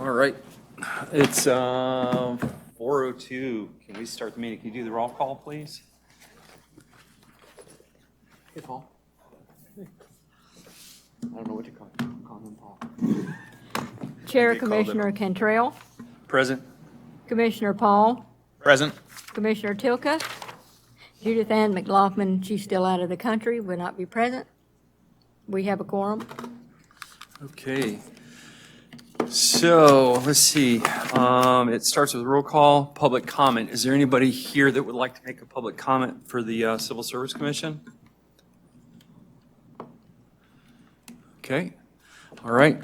All right. It's 4:02. Can we start the meeting? Can you do the roll call, please? Hey, Paul. I don't know what you call him, Paul. Chair Get called Commissioner Cantrell, Present. Commissioner Paul, Present. Commissioner Tilka, Judith Ann McLaughlin, she's still out of the country, will not be present. We have a quorum. Okay. So let's see. It starts with roll call, public comment. Is there anybody here that would like to make a public comment for the Civil Service Commission? Okay. All right.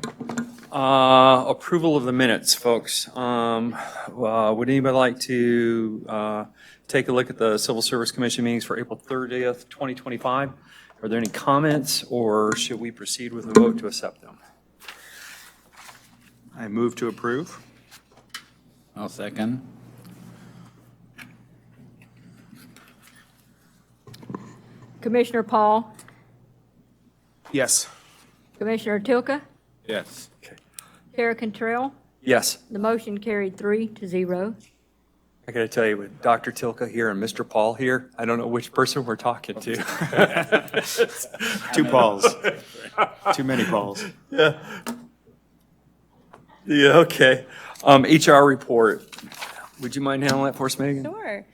Approval of the minutes, folks. Would anybody like to take a look at the Civil Service Commission meetings for April 30th, 2025? Are there any comments, or should we proceed with a vote to accept them? I move to approve. I'll second. Commissioner Paul, Yes. Commissioner Tilka, Yes. Okay. Chair Cantrell, Yes. the motion carried 3-0. I got to tell you, with Dr. Tilka here and Mr. Paul here, I don't know which person we're talking to. Two Pauls. Too many Pauls. Yeah, okay. HR report. Would you mind handling that for us, Megan? Sure.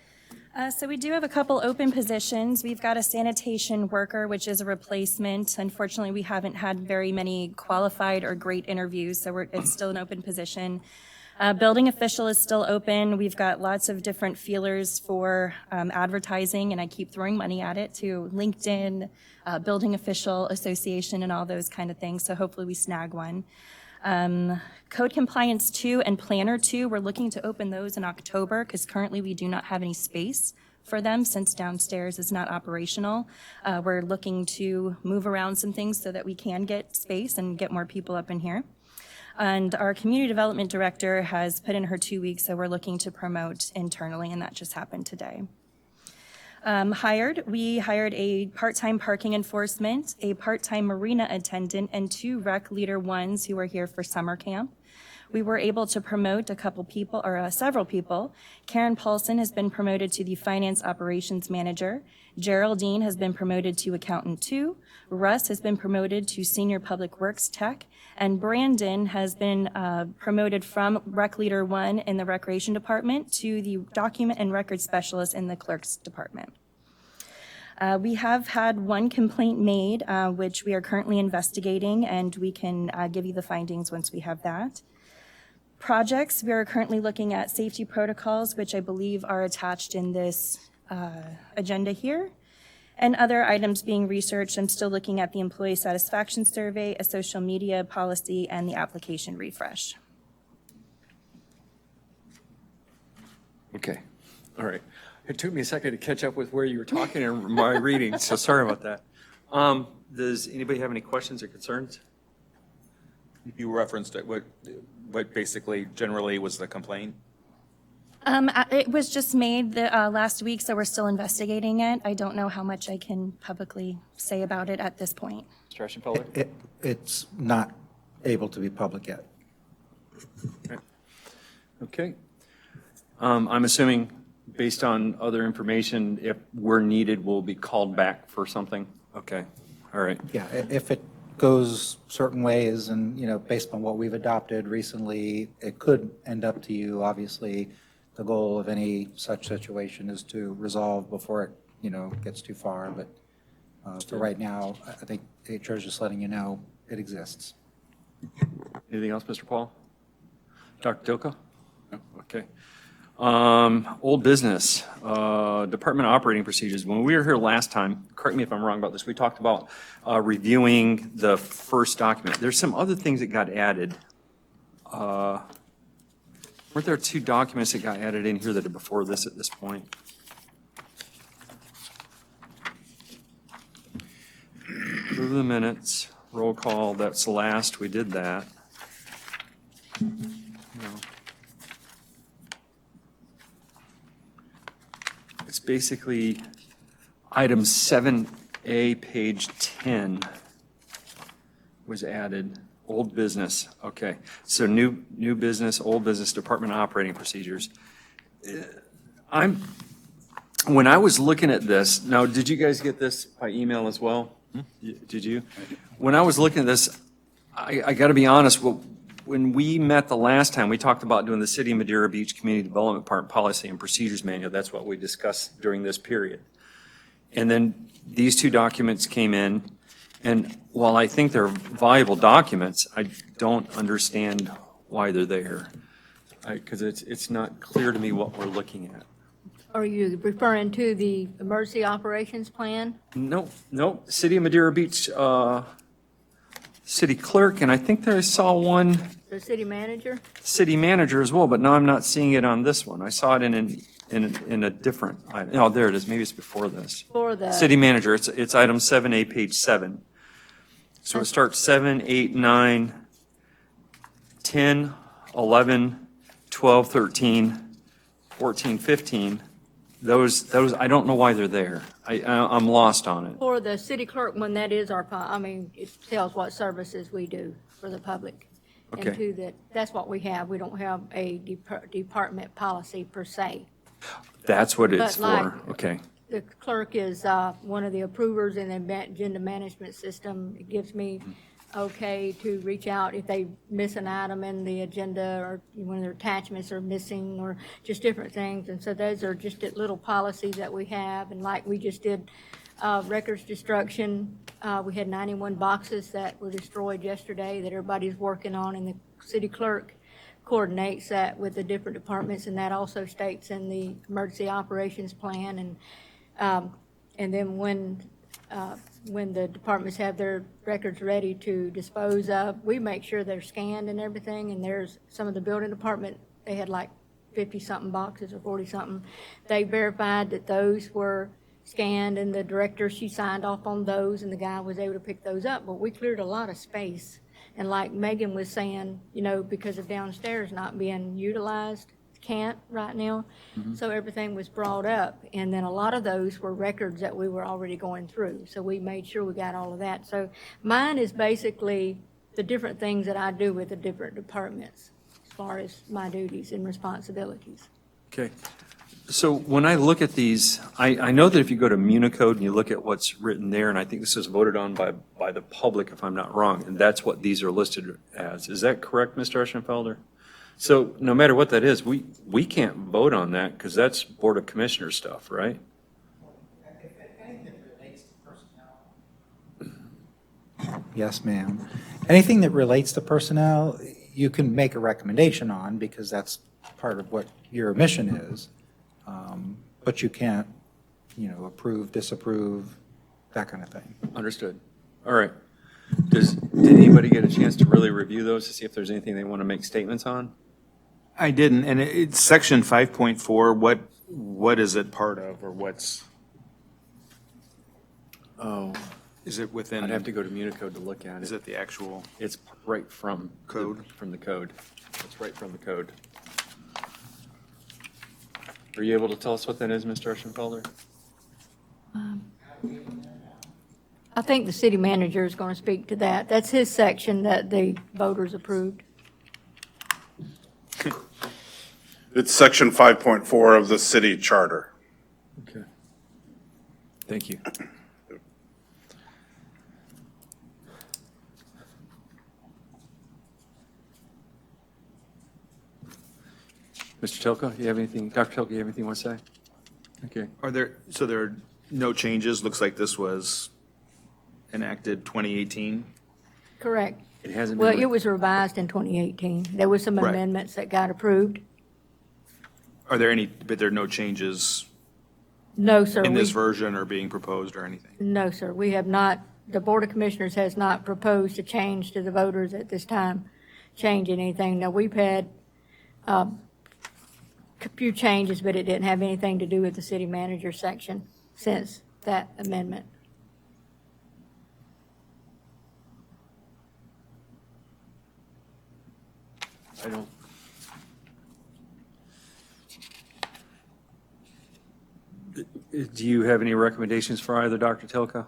So we do have a couple open positions. We've got a sanitation worker, which is a replacement. Unfortunately, we haven't had very many qualified or great interviews, so it's still an open position. Building official is still open. We've got lots of different feelers for advertising, and I keep throwing money at it to LinkedIn, Building Official Association, and all those kind of things. So hopefully we snag one. Code Compliance 2 and Planner 2, we're looking to open those in October because currently we do not have any space for them since downstairs is not operational. We're looking to move around some things so that we can get space and get more people up in here. And our Community Development Director has put in her 2 weeks, so we're looking to promote internally, and that just happened today. We hired a part-time parking enforcement, a part-time marina attendant, and 2 rec leader ones who are here for summer camp. We were able to promote several people. Karen Paulson has been promoted to the Finance Operations Manager. Geraldine has been promoted to Accountant 2. Russ has been promoted to Senior Public Works Tech. And Brandon has been promoted from Rec Leader 1 in the Recreation Department to the Document and Record Specialist in the Clerks Department. We have had 1 complaint made, which we are currently investigating, and we can give you the findings once we have that. Projects, we are currently looking at safety protocols, which I believe are attached in this agenda here. And other items being researched, I'm still looking at the employee satisfaction survey, a social media policy, and the application refresh. Okay, all right. It took me a second to catch up with where you were talking and my reading, so sorry about that. Does anybody have any questions or concerns? You referenced it. What basically generally was the complaint? It was just made last week, so we're still investigating it. I don't know how much I can publicly say about it at this point. Mr. Ashenfelder? It's not able to be public yet. Okay. I'm assuming, based on other information, if we're needed, we'll be called back for something? Okay, all right. Yeah, if it goes certain ways and, based on what we've adopted recently, it could end up to you. Obviously, the goal of any such situation is to resolve before it, gets too far. But for right now, I think HR is just letting you know it exists. Anything else, Mr. Paul? Dr. Tilka? No? Okay. Old business, Department Operating Procedures. When we were here last time, correct me if I'm wrong about this, we talked about reviewing the first document. There's some other things that got added. Weren't there 2 documents that got added in here that are before this at this point? Approve the minutes, roll call, that's the last, we did that. No. It's basically item 7A, page 10 was added. Old business, okay. So new business, old business, department operating procedures. When I was looking at this, now, did you guys get this by email as well? Did you? When I was looking at this, I got to be honest, when we met the last time, we talked about doing the City of Madeira Beach Community Development Part Policy and Procedures Manual. That's what we discussed during this period. And then these two documents came in, and while I think they're valuable documents, I don't understand why they're there. Because it's not clear to me what we're looking at. Are you referring to the emergency operations plan? No, City of Madeira Beach, city clerk, and I think I saw one The city manager? city manager as well, but now I'm not seeing it on this one. I saw it in a different, oh, there it is, maybe it's before this. For the. City manager, it's item 7A, page 7. So it starts 7, 8, 9, 10, 11, 12, 13, 14, 15. Those, I don't know why they're there. I'm lost on it. For the city clerk one, that is our, it tells what services we do for the public. Okay. And to that's what we have. We don't have a department policy per se. That's what it's But like- for, okay. The clerk is one of the approvers in the agenda management system. It gives me okay to reach out if they miss an item in the agenda or when their attachments are missing or just different things. And so those are just little policies that we have. And like we just did records destruction, we had 91 boxes that were destroyed yesterday that everybody's working on, and the city clerk coordinates that with the different departments, and that also states in the emergency operations plan. And then when the departments have their records ready to dispose of, we make sure they're scanned and everything. And there's some of the building department, they had like 50-something boxes or 40-something. They verified that those were scanned, and the director, she signed off on those, and the guy was able to pick those up. But we cleared a lot of space. And like Megan was saying, because of downstairs not being utilized, can't right now. So everything was brought up. And then a lot of those were records that we were already going through. So we made sure we got all of that. So mine is basically the different things that I do with the different departments as far as my duties and responsibilities. Okay. So when I look at these, I know that if you go to Municode and you look at what's written there, and I think this is voted on by the public, if I'm not wrong, and that's what these are listed as. Is that correct, Mr. Eschenfelder? So no matter what that is, we can't vote on that because that's Board of Commissioners stuff, right? Yes, ma'am. Anything that relates to personnel, you can make a recommendation on because that's part of what your mission is. But you can't, approve, disapprove, that kind of thing. Understood. All right. Did anybody get a chance to really review those to see if there's anything they want to make statements on? I didn't, and it's section 5.4, what is it part of, or what's, Oh, is it within? I'd have to go to Municode to look at Is it. it the actual? It's right from. Code? From the code. It's right from the code. Are you able to tell us what that is, Mr. Eschenfelder? I think the city manager is going to speak to that. That's his section that the voters approved. It's section 5.4 of the city charter. Okay. Thank you. Mr. Tilka, you have anything, Dr. Tilka, you have anything you want to say? Okay. There are no changes? Looks like this was enacted 2018. Correct. It hasn't Well, been, it was revised in 2018. There were some Right. amendments that got approved. Are there any, but there are no changes No, sir. in this we- version or being proposed or anything? No, sir. We have not, the Board of Commissioners has not proposed to change to the voters at this time, change anything. Now, we've had a few changes, but it didn't have anything to do with the city manager section since that amendment. I don't. Do you have any recommendations for either Dr. Tilka?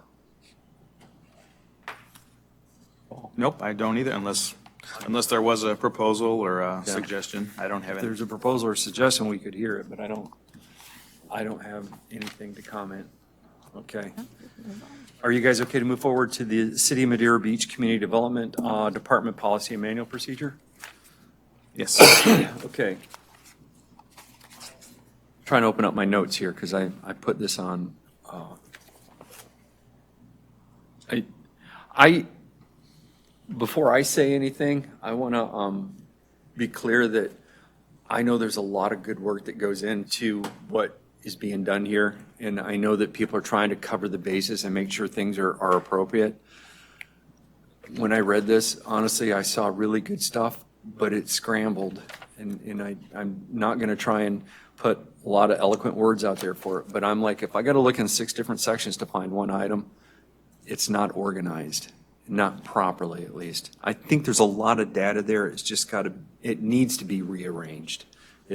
Paul? Nope, I don't either, unless there was a proposal or a suggestion. I don't have If any. there's a proposal or suggestion, we could hear it, but I don't have anything to comment. Okay. Are you guys okay to move forward to the City of Madeira Beach Community Development Department Policy and Manual Procedure? Yes. Okay. Trying to open up my notes here because I put this on. Before I say anything, I want to be clear that I know there's a lot of good work that goes into what is being done here. And I know that people are trying to cover the bases and make sure things are appropriate. When I read this, honestly, I saw really good stuff, but it scrambled. And I'm not going to try and put a lot of eloquent words out there for it, but I'm like, if I got to look in 6 different sections to find one item, it's not organized, not properly at least. I think there's a lot of data there. It's just it needs to be rearranged.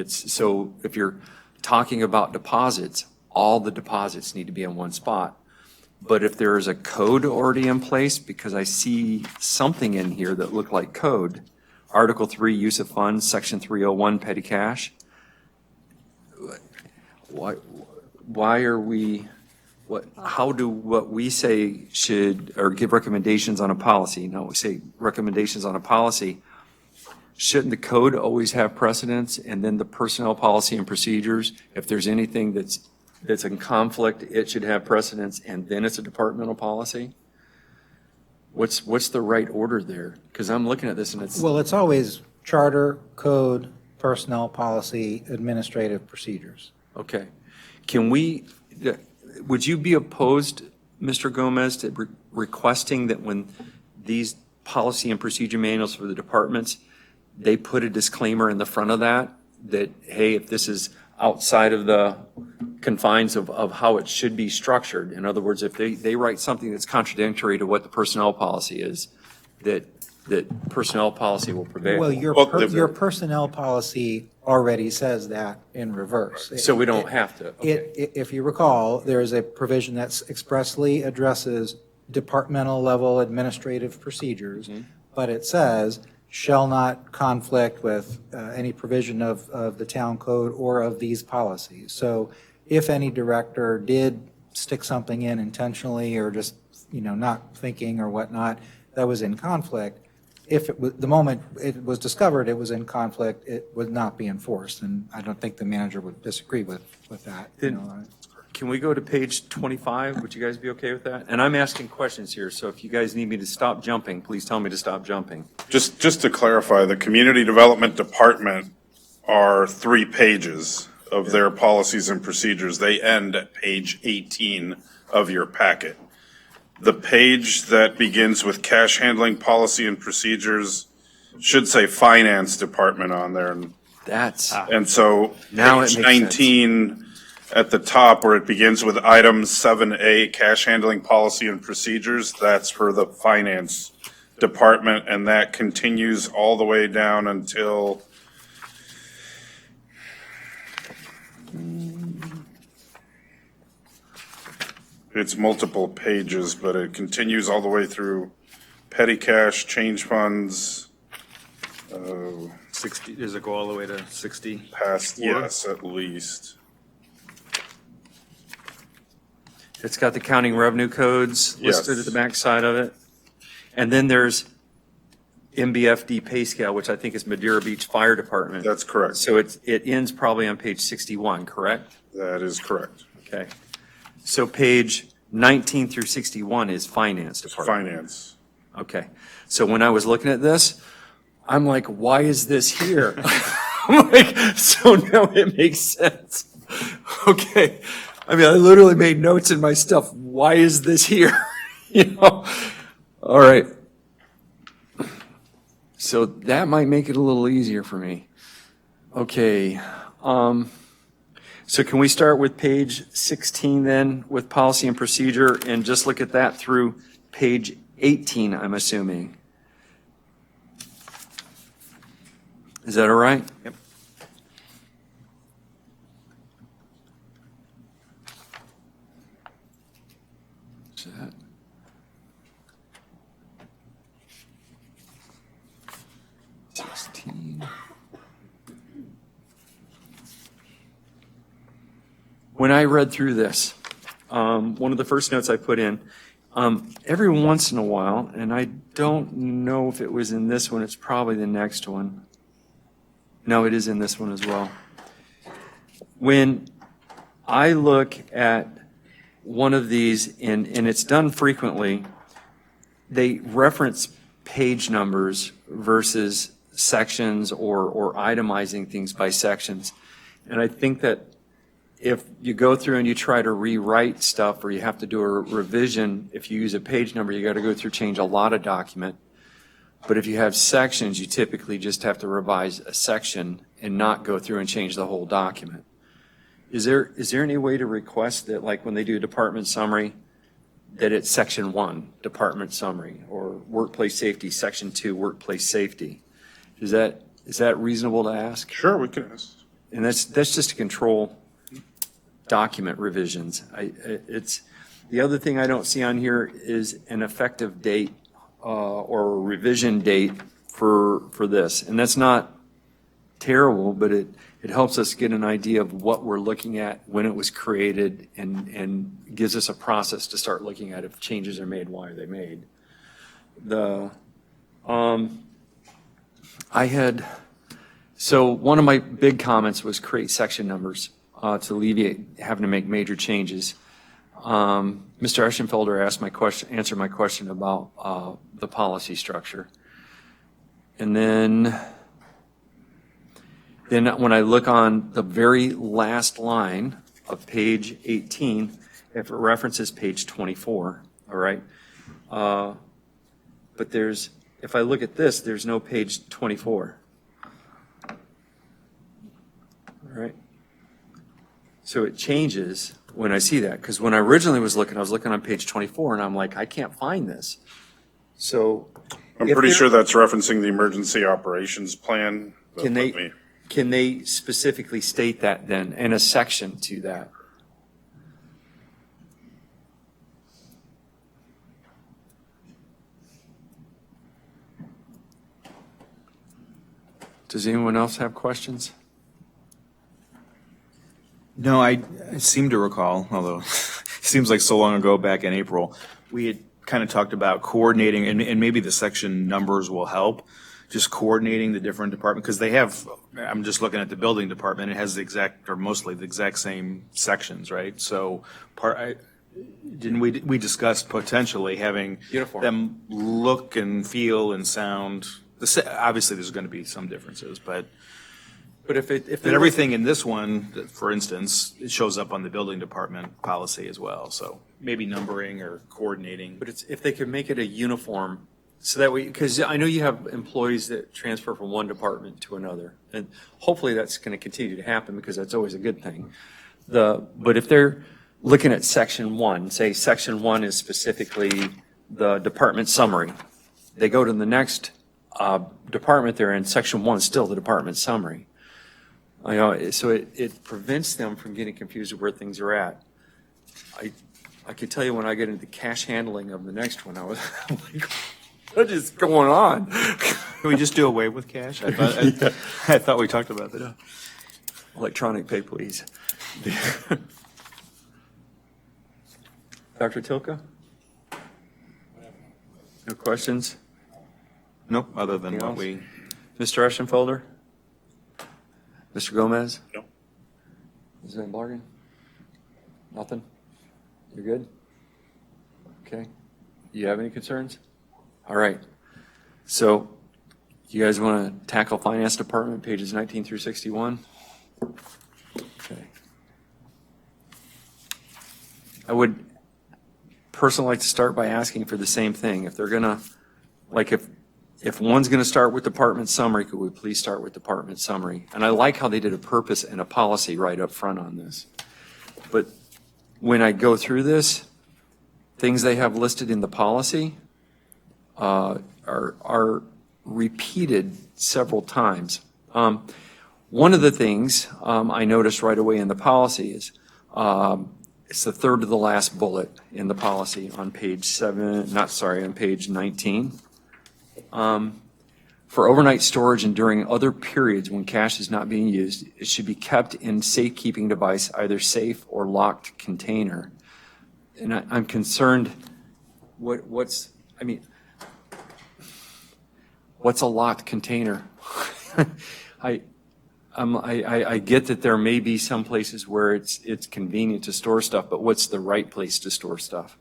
So if you're talking about deposits, all the deposits need to be in one spot. But if there is a code already in place, because I see something in here that looked like code, Article 3, use of funds, Section 301, petty cash. Why are we, how do what we say should, or give recommendations on a policy, no, we say recommendations on a policy, shouldn't the code always have precedence and then the personnel policy and procedures, if there's anything that's in conflict, it should have precedence and then it's a departmental policy? What's the right order there? Because I'm looking at this and it's. Well, it's always charter, code, personnel policy, administrative procedures. Okay. Would you be opposed, Mr. Gomez, to requesting that when these policy and procedure manuals for the departments, they put a disclaimer in the front of that, hey, if this is outside of the confines of how it should be structured, in other words, if they write something that's contradictory to what the personnel policy is, that personnel policy will prevail? Well, your personnel policy already says that in reverse. So we don't have to, okay. If you recall, there is a provision that expressly addresses departmental level administrative procedures, but it says shall not conflict with any provision of the town code or of these policies. So if any director did stick something in intentionally or just, not thinking or whatnot, that was in conflict, if it was, the moment it was discovered it was in conflict, it would not be enforced. And I don't think the manager would disagree with that. Can we go to page 25? Would you guys be okay with that? And I'm asking questions here, so if you guys need me to stop jumping, please tell me to stop jumping. Just to clarify, the Community Development Department are 3 pages of their policies and procedures. They end at page 18 of your packet. The page that begins with cash handling policy and procedures should say Finance Department on there. And so Now it page makes 19 at the top where it begins with item 7A, cash handling policy and procedures, that's for the Finance Department, and that continues all the way down until it's multiple pages, but it continues all the way through petty cash, change funds, 60, does it go all the way to 60? past, yes, at least. It's got the counting revenue codes listed Yes. at the back side of it. And then there's MBFD pay scale, which I think is Madeira Beach Fire Department. That's correct. So it ends probably on page 61, correct? That is correct. Okay. So page 19 through 61 is Finance Department. Finance. Okay. So when I was looking at this, I'm like, why is this here? I'm like, so now it makes sense. Okay. I mean, I literally made notes in my stuff. Why is this here? All right. So that might make it a little easier for me. Okay. So can we start with page 16 then with policy and procedure and just look at that through page 18, I'm assuming? Is that all right? Yep. Is that- 16. When I read through this, one of the first notes I put in, every once in a while, and I don't know if it was in this one, it's probably the next one. No, it is in this one as well. When I look at one of these, and it's done frequently, they reference page numbers versus sections or itemizing things by sections. And I think that if you go through and you try to rewrite stuff, or you have to do a revision, if you use a page number, you got to go through, change a lot of document. But if you have sections, you typically just have to revise a section and not go through and change the whole document. Is there any way to request that, like when they do a department summary, that it's section 1, department summary, or workplace safety, section 2, workplace safety? Is that reasonable to ask? Sure, we can ask. And that's just to control document revisions. It's, the other thing I don't see on here is an effective date or a revision date for this. And that's not terrible, but it helps us get an idea of what we're looking at, when it was created, and gives us a process to start looking at if changes are made, why are they made. So one of my big comments was create section numbers to alleviate having to make major changes. Mr. Eschenfelder answered my question about the policy structure. And then when I look on the very last line of page 18, if it references page 24, all right? But if I look at this, there's no page 24. All right? So it changes when I see that, because when I originally was looking, I was looking on page 24, and I'm like, I can't find this. So I'm if pretty there- sure that's referencing the emergency operations plan. But Can let they, me- can they specifically state that then, in a section to that? Does anyone else have questions? No, I seem to recall, although it seems like so long ago back in April, we had kind of talked about coordinating, and maybe the section numbers will help, just coordinating the different departments, because they have, I'm just looking at the building department, it has the exact, or mostly the exact same sections, right? So didn't we discussed potentially having Uniform. them look and feel and sound, obviously there's going to be some differences, but if but everything in this one, for instance, it shows up on the building department policy as well, so maybe numbering or coordinating. But it's, if they could make it a uniform, so that way, because I know you have employees that transfer from one department to another, and hopefully that's going to continue to happen, because that's always a good thing. But if they're looking at section 1, say section 1 is specifically the department summary, they go to the next department they're in, section 1 is still the department summary. I know, so it prevents them from getting confused with where things are at. I can tell you when I get into the cash handling of the next one, I was like, what is going on? Can we just do away with cash? I thought we talked about that. Electronic pay, please. Dr. Tilka? No questions? Nope, other than Anything what we, Mr. Eschenfelder? Mr. Gomez? No. Ms. Van Blargen? Nothing? You're good? Okay. You have any concerns? All right. So you guys want to tackle finance department, pages 19 through 61? Okay. I would personally like to start by asking for the same thing. If they're going to, like if one's going to start with department summary, could we please start with department summary? And I like how they did a purpose and a policy right up front on this. But when I go through this, things they have listed in the policy are repeated several times. One of the things I noticed right away in the policy is it's the third to the last bullet in the policy on page 19. For overnight storage and during other periods when cash is not being used, it should be kept in safekeeping device, either safe or locked container. And I'm concerned, what's a locked container? I get that there may be some places where it's convenient to store stuff, but what's the right place to store stuff?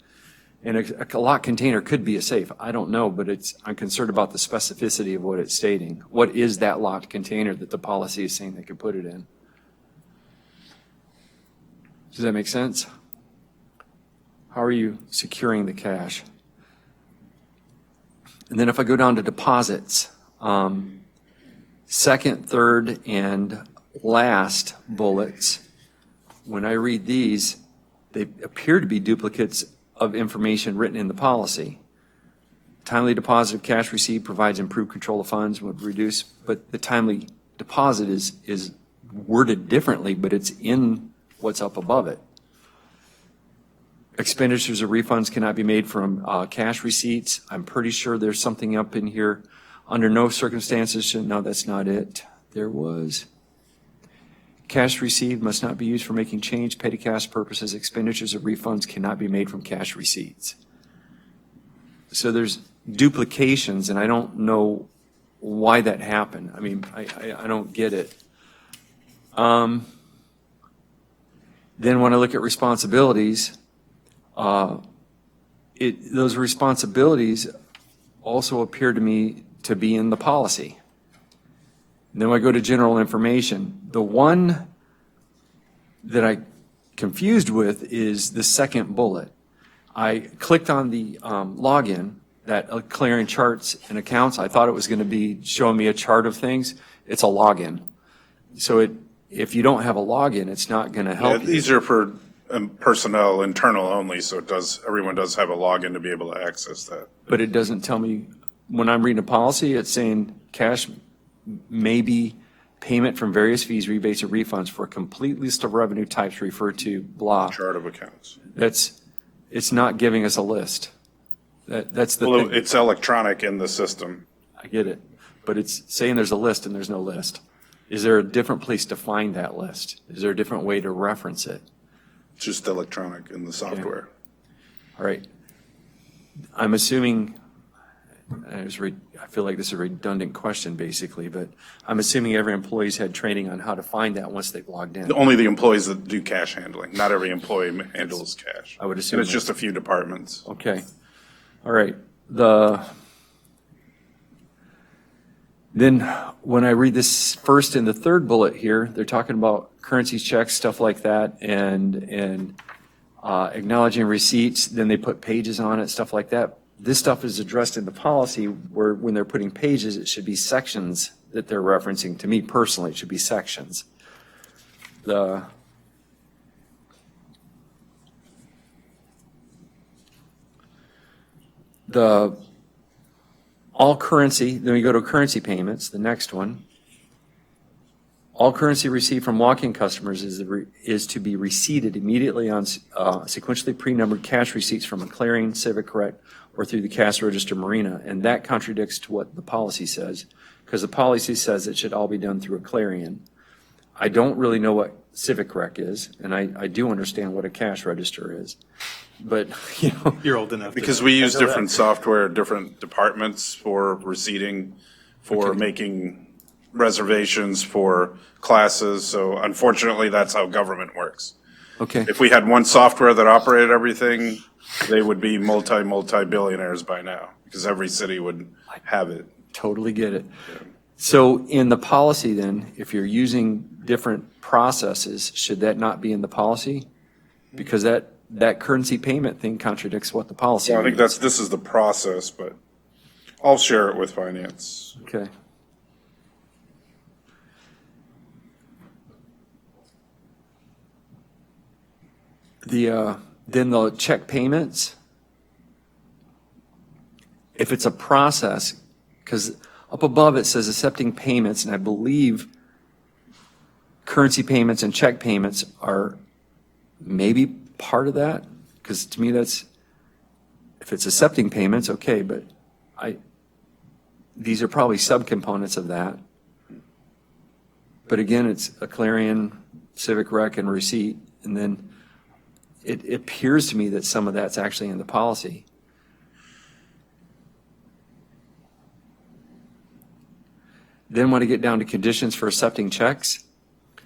And a locked container could be a safe. I don't know, but I'm concerned about the specificity of what it's stating. What is that locked container that the policy is saying they could put it in? Does that make sense? How are you securing the cash? And then if I go down to deposits, second, third, and last bullets, when I read these, they appear to be duplicates of information written in the policy. Timely deposit of cash received provides improved control of funds, would reduce, but the timely deposit is worded differently, but it's in what's up above it. Expenditures or refunds cannot be made from cash receipts. I'm pretty sure there's something up in here. Under no circumstances, no, that's not it. There was. Cash received must not be used for making change, petty cash purposes. Expenditures or refunds cannot be made from cash receipts. So there's duplications, and I don't know why that happened. I mean, I don't get it. Then when I look at responsibilities, those responsibilities also appear to me to be in the policy. And then I go to general information. The one that I confused with is the second bullet. I clicked on the login, that clearing charts and accounts. I thought it was going to be showing me a chart of things. It's a login. So if you don't have a login, it's not going to help you. These are for personnel, internal only, so everyone does have a login to be able to access that. But it doesn't tell me, when I'm reading a policy, it's saying cash may be payment from various fees, rebates, or refunds for a complete list of revenue types referred to blah. Chart of accounts. It's not giving us a list. That's the Well, thing. it's electronic in the system. I get it. But it's saying there's a list and there's no list. Is there a different place to find that list? Is there a different way to reference it? It's just electronic in the software. All right. I'm assuming, I feel like this is a redundant question basically, but I'm assuming every employee's had training on how to find that once they've logged in. Only the employees that do cash handling. Not every employee handles cash. I would assume And it's that. just a few departments. Okay. All right. Then when I read this first and the third bullet here, they're talking about currency checks, stuff like that, and acknowledging receipts. Then they put pages on it, stuff like that. This stuff is addressed in the policy where when they're putting pages, it should be sections that they're referencing. To me personally, it should be sections. The all currency, then we go to currency payments, the next one. All currency received from walk-in customers is to be receipted immediately on sequentially pre-numbered cash receipts from a clearing, Civic Rec, or through the cash register marina. And that contradicts to what the policy says, because the policy says it should all be done through a Clarion. I don't really know what Civic Rec is, and I do understand what a cash register is. But, you know. You're old enough. Because we use different software, different departments for receipting, for making reservations, for classes. So unfortunately, that's how government works. Okay. If we had one software that operated everything, they would be multi-billionaires by now, because every city would have it. Totally get it. So in the policy then, if you're using different processes, should that not be in the policy? Because that currency payment thing contradicts what the policy So I think reads. this is the process, but I'll share it with finance. Okay. Then the check payments, if it's a process, because up above it says accepting payments, and I believe currency payments and check payments are maybe part of that, because to me that's, if it's accepting payments, okay, but these are probably subcomponents of that. But again, it's a Clarion, Civic Rec, and receipt, and then it appears to me that some of that's actually in the policy. Then when I get down to conditions for accepting checks,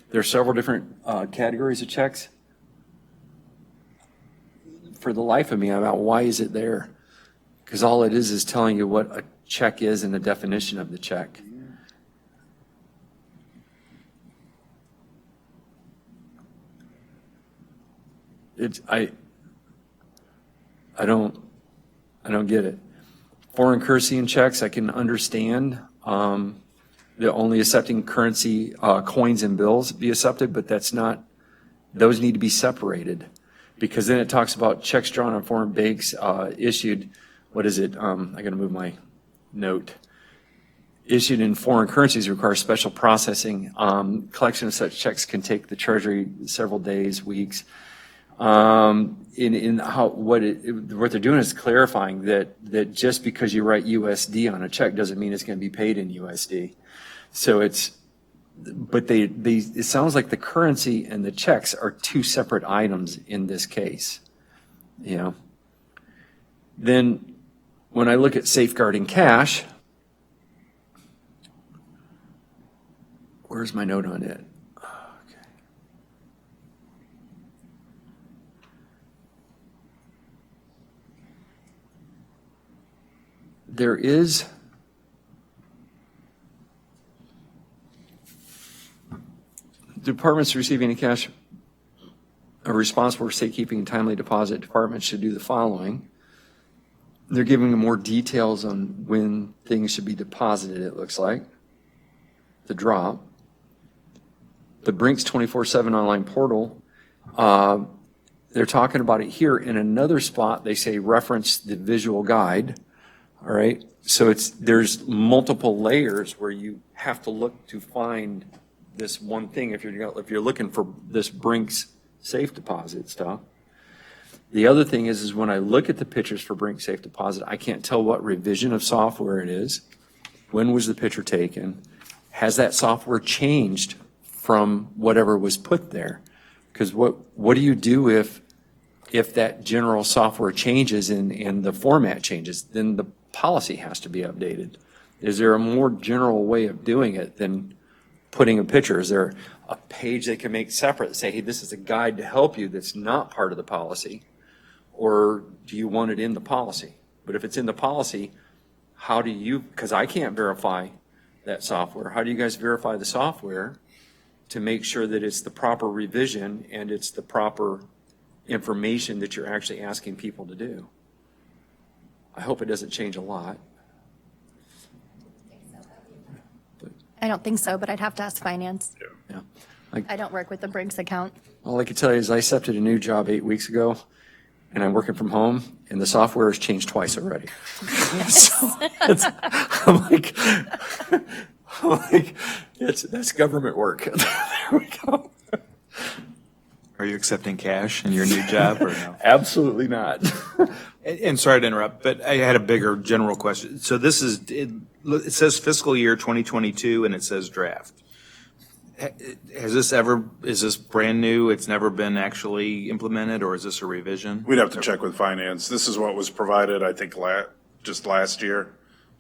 there are several different categories of checks. For the life of me, I'm about why is it there? Because all it is telling you what a check is and the definition of the check. I don't get it. Foreign currency and checks, I can understand. The only accepting currency, coins and bills be accepted, but that's not, those need to be separated. Because then it talks about checks drawn on foreign banks, issued, what is it? I gotta move my note. Issued in foreign currencies require special processing. Collection of such checks can take the treasury several days, weeks. What they're doing is clarifying that just because you write USD on a check doesn't mean it's going to be paid in USD. So it sounds like the currency and the checks are two separate items in this case, you know. Then when I look at safeguarding cash, where's my note on it? There is departments receiving any cash are responsible for safekeeping and timely deposit. Departments should do the following. They're giving them more details on when things should be deposited, it looks like. The drop. The Brinks 24/7 online portal, they're talking about it here. In another spot, they say reference the visual guide. All right, so there's multiple layers where you have to look to find this one thing if you're looking for this Brinks safe deposit stuff. The other thing is when I look at the pictures for Brinks safe deposit, I can't tell what revision of software it is. When was the picture taken? Has that software changed from whatever was put there? Because what do you do if that general software changes and the format changes? Then the policy has to be updated. Is there a more general way of doing it than putting a picture? Is there a page they can make separate and say, hey, this is a guide to help you that's not part of the policy? Or do you want it in the policy? But if it's in the policy, how do you, because I can't verify that software, how do you guys verify the software to make sure that it's the proper revision and it's the proper information that you're actually asking people to do? I hope it doesn't change a lot. I don't think so, but I'd have to ask finance. Yeah. I don't work with the Brinks account. All I can tell you is I accepted a new job 8 weeks ago, and I'm working from home, and the software has changed twice already. So I'm like, that's government work. There we go. Are you accepting cash in your new job or no? Absolutely not. And sorry to interrupt, but I had a bigger general question. So this is, it says fiscal year 2022 and it says draft. Is this brand new? It's never been actually implemented, or is this a revision? We'd have to check with finance. This is what was provided, I think, just last year.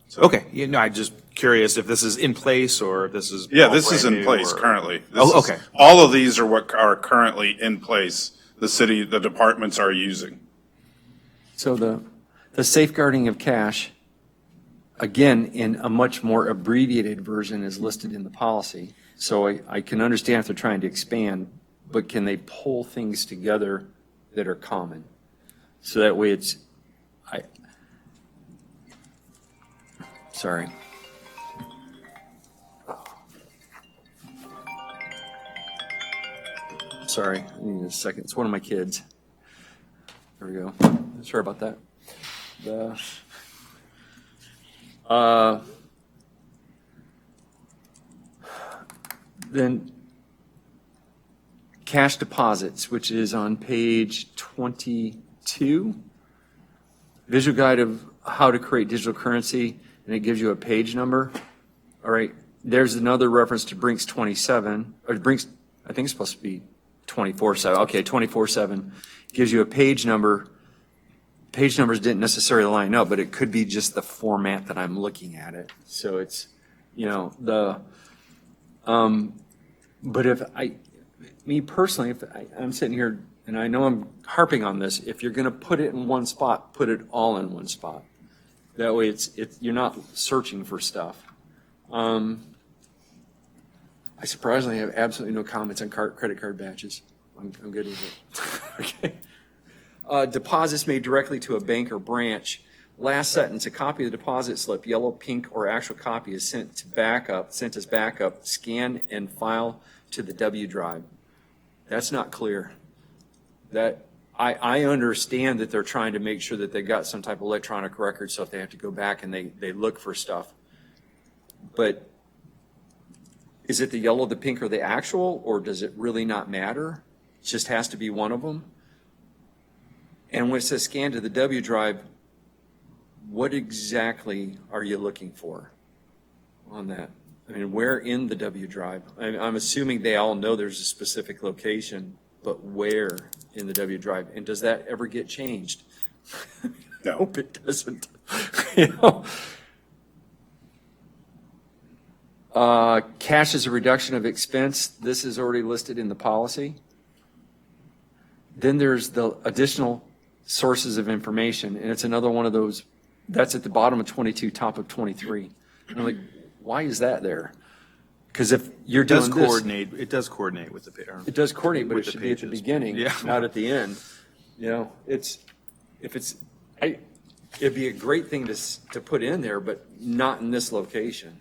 So- Okay, I'm just curious if this is in place or if this is. Yeah, all this is brand in new place or- currently. Oh, okay. All of these are what are currently in place, the departments are using. So the safeguarding of cash, again, in a much more abbreviated version is listed in the policy. So I can understand if they're trying to expand, but can they pull things together that are common? So that way sorry. Sorry, I need a second. It's one of my kids. There we go. Sorry about that. Then cash deposits, which is on page 22. Visual guide of how to create digital currency. and it gives you a page number. All right, there's another reference to Brinks 27, or Brinks, I think it's supposed to be 24/7. Okay, 24/7 gives you a page number. Page numbers didn't necessarily line up, but it could be just the format that I'm looking at it. So it's, but if me personally, if I'm sitting here and I know I'm harping on this, if you're going to put it in one spot, put it all in one spot. That way you're not searching for stuff. I surprisingly have absolutely no comments on credit card batches. I'm good with it. Okay. Deposits made directly to a bank or branch. Last sentence, a copy of the deposit slip, yellow, pink, or actual copy is sent as backup, scan and file to the W drive. That's not clear. That I understand that they're trying to make sure that they got some type of electronic record, so if they have to go back and they look for stuff. But is it the yellow, the pink, or the actual, or does it really not matter? It just has to be one of them. And when it says scan to the W drive, what exactly are you looking for on that? I mean, where in the W drive? I'm assuming they all know there's a specific location, but where in the W drive? And does that ever get changed? No. I hope it doesn't. You know? Cash is a reduction of expense. This is already listed in the policy. Then there's the additional sources of information, and it's another one of those, that's at the bottom of 22, top of 23. And I'm like, why is that there? Because if you're It does doing this, coordinate, it does coordinate with the. it does coordinate, but with it the should be at the pages. beginning, Yeah. not at the end. You know, it'd be a great thing to put in there, but not in this location.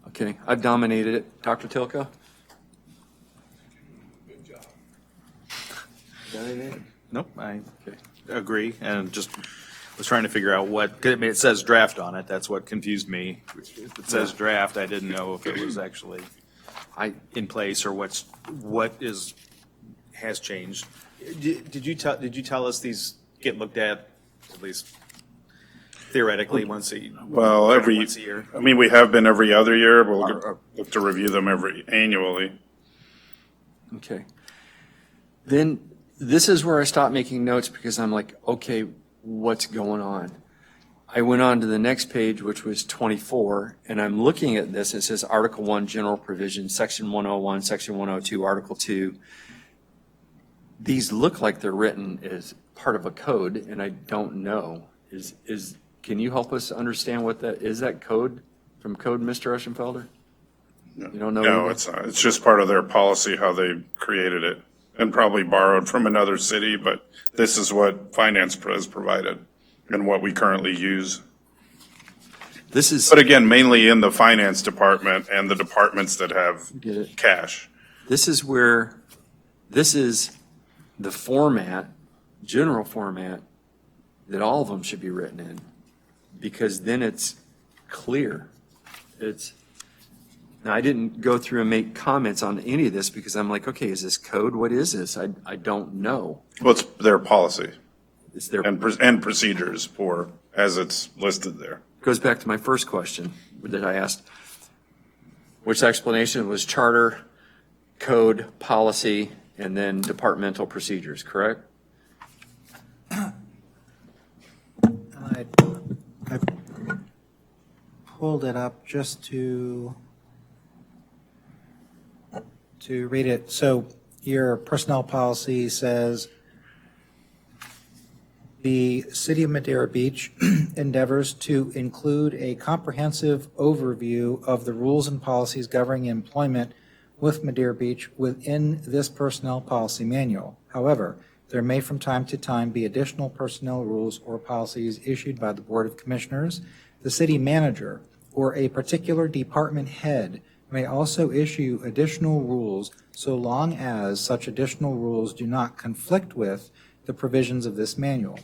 Okay, I've dominated it. Dr. Tilka? Good job. Nope, I agree, and just was trying to figure out what, 'cause, I mean, it says draft on it, that's what confused me. If it says draft, I didn't know if it was actually in place or what has changed. Did you tell us these get looked at least theoretically once a year? I mean, we have been every other year, but we'll look to review them annually. Okay. Then this is where I stopped making notes because I'm like, okay, what's going on? I went on to the next page, which was 24, and I'm looking at this. It says Article 1, General Provision, Section 101, Section 102, Article 2. These look like they're written as part of a code, and I don't know. Can you help us understand what that is? That code from code, Mr. Eschenfelder? You don't know? No, either? it's not. It's just part of their policy, how they created it, and probably borrowed from another city, but this is what finance has provided and what we currently use. This is. But again, mainly in the finance department and the departments that have Get it. cash. This is the format, general format, that all of them should be written in, because then it's clear. Now, I didn't go through and make comments on any of this because I'm like, okay, is this code? What is this? I don't know. Well, it's their policy It's their, and procedures for, as it's listed there. goes back to my first question that I asked, which explanation was charter, code, policy, and then departmental procedures, correct? I pulled it up just to read it. So your personnel policy says, the City of Madeira Beach endeavors to include a comprehensive overview of the rules and policies governing employment with Madeira Beach within this personnel policy manual. However, there may from time to time be additional personnel rules or policies issued by the Board of Commissioners. The city manager or a particular department head may also issue additional rules so long as such additional rules do not conflict with the provisions of this manual.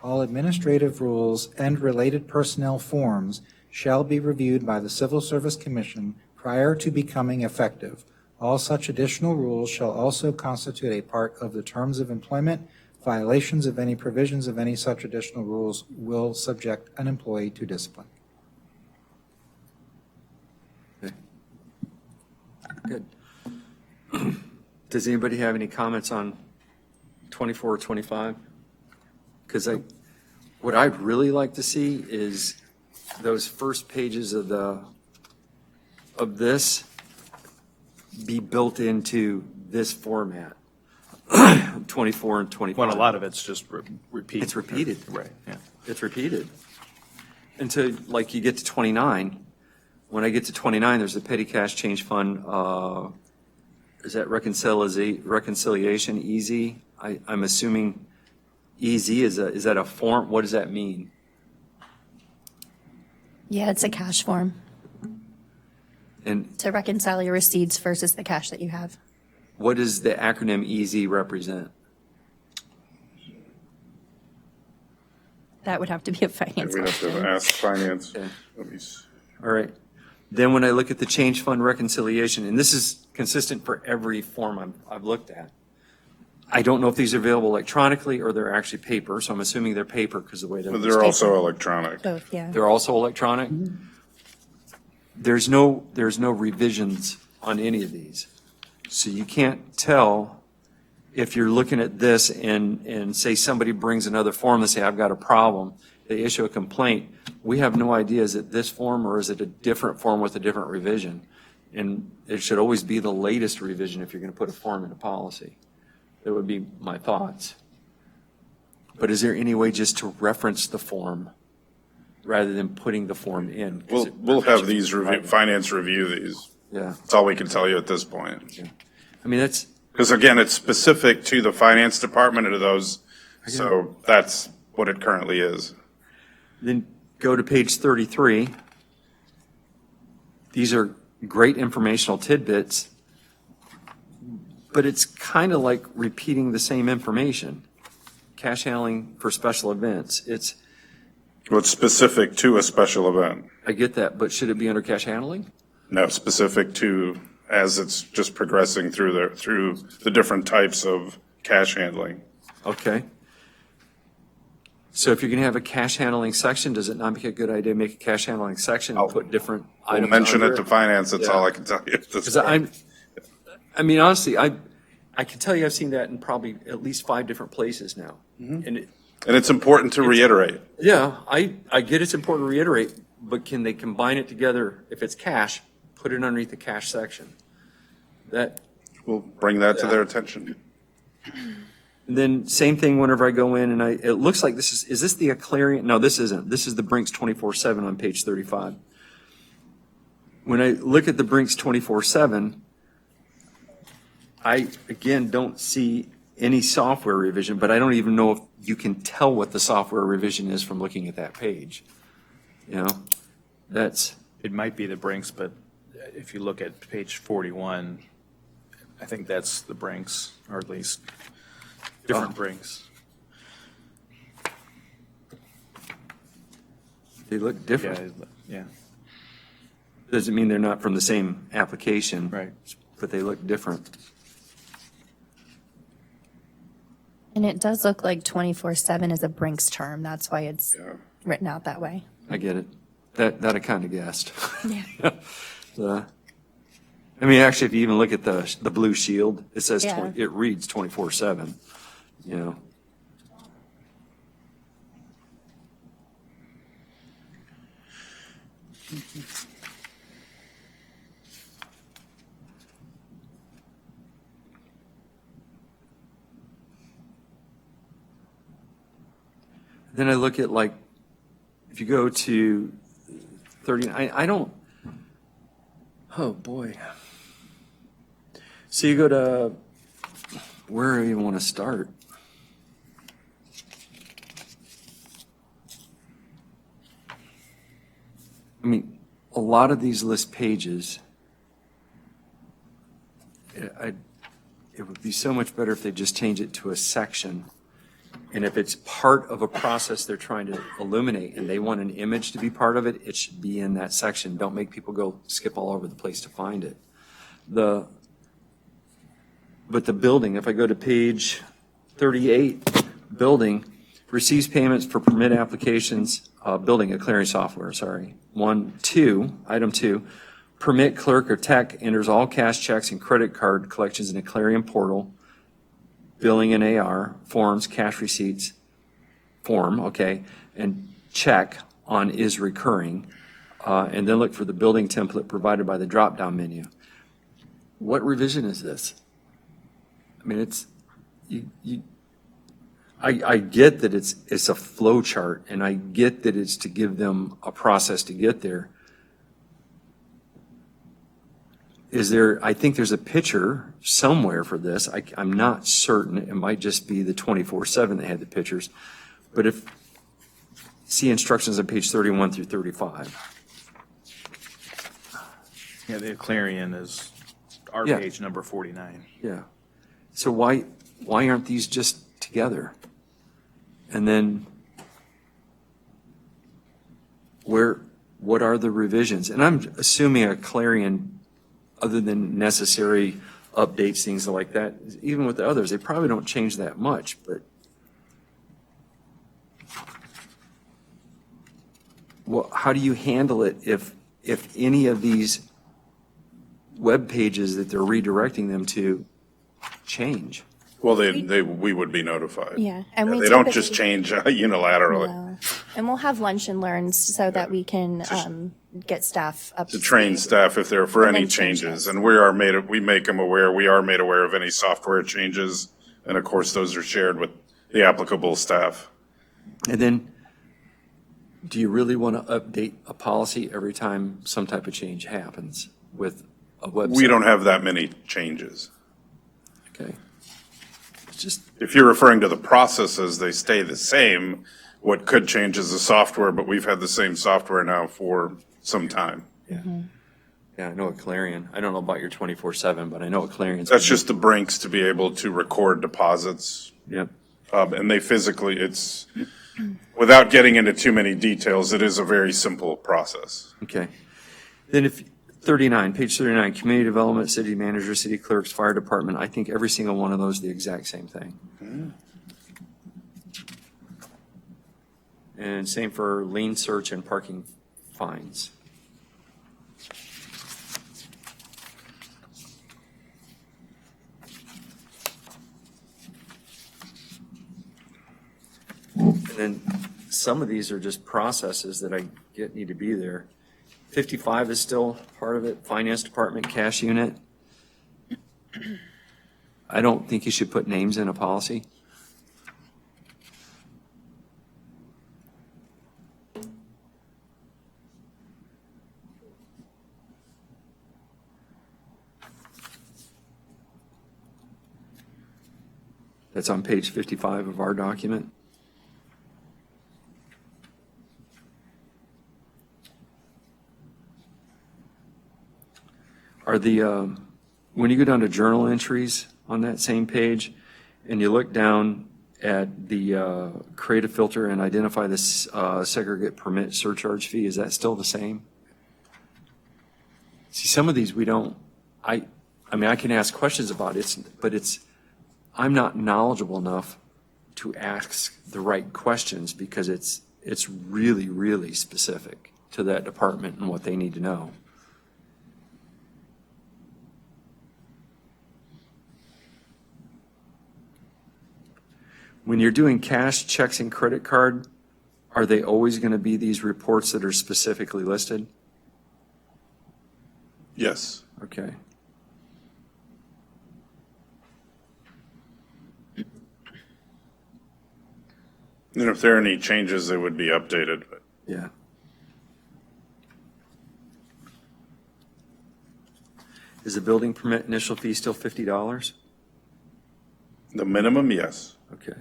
All administrative rules and related personnel forms shall be reviewed by the Civil Service Commission prior to becoming effective. All such additional rules shall also constitute a part of the terms of employment Violations of any provisions of any such additional rules will subject an employee to discipline. Good. Does anybody have any comments on 24 or 25? Because what I'd really like to see is those first pages of this be built into this format, 24 and 25. Well, a lot of it's just repeat. It's repeated. Right, yeah. It's repeated. Until, like, you get to 29. When I get to 29, there's a petty cash change fund. Is that reconciliation easy? I'm assuming easy, is that a form? What does that mean? Yeah, it's a cash form And to reconcile your receipts versus the cash that you have. what does the acronym easy represent? That would have to be a finance We'd have question. to ask finance. Okay. Let me see. All right. Then when I look at the change fund reconciliation, and this is consistent for every form I've looked at, I don't know if these are available electronically or they're actually paper, so I'm assuming they're paper because the way But they're. they're also electronic. Both, yeah. They're also electronic? There's no revisions on any of these. So you can't tell if you're looking at this and say somebody brings another form and say, I've got a problem, they issue a complaint. We have no idea, is it this form or is it a different form with a different revision? And it should always be the latest revision if you're going to put a form in a policy. That would be my thoughts. But is there any way just to reference the form rather than putting the form in? 'Cause We'll have these finance review these. Yeah, That's all we can tell you at this point. I mean, that's, Because again, it's specific to the finance department or to those, so that's what it currently is. then go to page 33. These are great informational tidbits, but it's kind of like repeating the same information. Cash handling for special events. Well, it's specific to a special event. I get that, but should it be under cash handling? No, specific to, as it's just progressing through the different types of cash handling. Okay. So if you're going to have a cash handling section, does it not make a good idea to make a cash handling section and put different We'll items mention under it to finance, that's all I can tell you at this Because point. I mean, honestly, I can tell you I've seen that in probably at least 5 different places now. And And it's important to reiterate. yeah, I get it's important to reiterate, but can they combine it together? If it's cash, put it underneath the cash section. That, We'll bring that to their attention. and then same thing whenever I go in and it looks like is this the Clarion? No, this isn't. This is the Brinks 24/7 on page 35. When I look at the Brinks 24/7, I, again, don't see any software revision, but I don't even know if you can tell what the software revision is from looking at that page. You know, It might be the Brinks, but if you look at page 41, I think that's the Brinks, or at least different Brinks. they look Yeah, different. yeah, Doesn't mean they're not from the same application. right. But they look different. And it does look like 24/7 is a Brinks term. That's why it's Yeah. written out that way. I get it. That I kind of guessed. Yeah. I mean, actually, if you even look at the blue shield, it says, Yeah. it reads 24/7, you know. Then I look at like, if you go to 30, I don't, oh boy. So you go to, where do you want to start? I mean, a lot of these list pages, it would be so much better if they just change it to a section. And if it's part of a process they're trying to illuminate and they want an image to be part of it, it should be in that section. Don't make people go skip all over the place to find it. But the building, if I go to page 38, building receives payments for permit applications, building a clearing software, sorry. Item 2, permit clerk or tech enters all cash checks and credit card collections in a Clarion portal, billing and AR, forms, cash receipts, form, okay, and check on is recurring, and then look for the building template provided by the drop-down menu. What revision is this? I mean, I get that it's a flow chart, and I get that it's to give them a process to get there. I think there's a picture somewhere for this. I'm not certain. It might just be the 24/7 that had the pictures. But see instructions on page 31 through 35. Yeah, the Clarion is our Yeah. page number 49. Yeah. So why aren't these just together? And then what are the revisions? And I'm assuming a Clarion, other than necessary updates, things like that, even with the others, they probably don't change that much, but well, how do you handle it if any of these web pages that they're redirecting them to change? Well, we would be notified. Yeah, and we They don't just typically- change unilaterally. No. And we'll have lunch and learns so that we can get staff up To train speed. staff if there for And any then change changes, those. and we make them aware, we are made aware of any software changes, and of course, those are shared with the applicable staff. And then, do you really want to update a policy every time some type of change happens with a website? We don't have that many changes. Okay. It's just, If you're referring to the processes, they stay the same. What could change is the software, but we've had the same software now for some time. yeah, I know a Clarion. I don't know about your 24/7, but I know a Clarion's. That's just the Brinks to be able to record deposits. Yep. And they physically, without getting into too many details, it is a very simple process. Okay. Then page 39, community development, city manager, city clerks, fire department, I think every single one of those the exact same thing. And same for lien search and parking fines. And then some of these are just processes that I get need to be there. 55 is still part of it, finance department, cash unit. I don't think you should put names in a policy. That's on page 55 of our document. Are when you go down to journal entries on that same page, and you look down at the create a filter and identify this segregate permit surcharge fee, is that still the same? See, some of these we don't, I mean, I can ask questions about it, but I'm not knowledgeable enough to ask the right questions because it's really, really specific to that department and what they need to know. When you're doing cash, checks, and credit card, are they always going to be these reports that are specifically listed? Yes. Okay. And if there are any changes, they would be updated. But Yeah. Is the building permit initial fee still $50? the minimum, yes. Okay.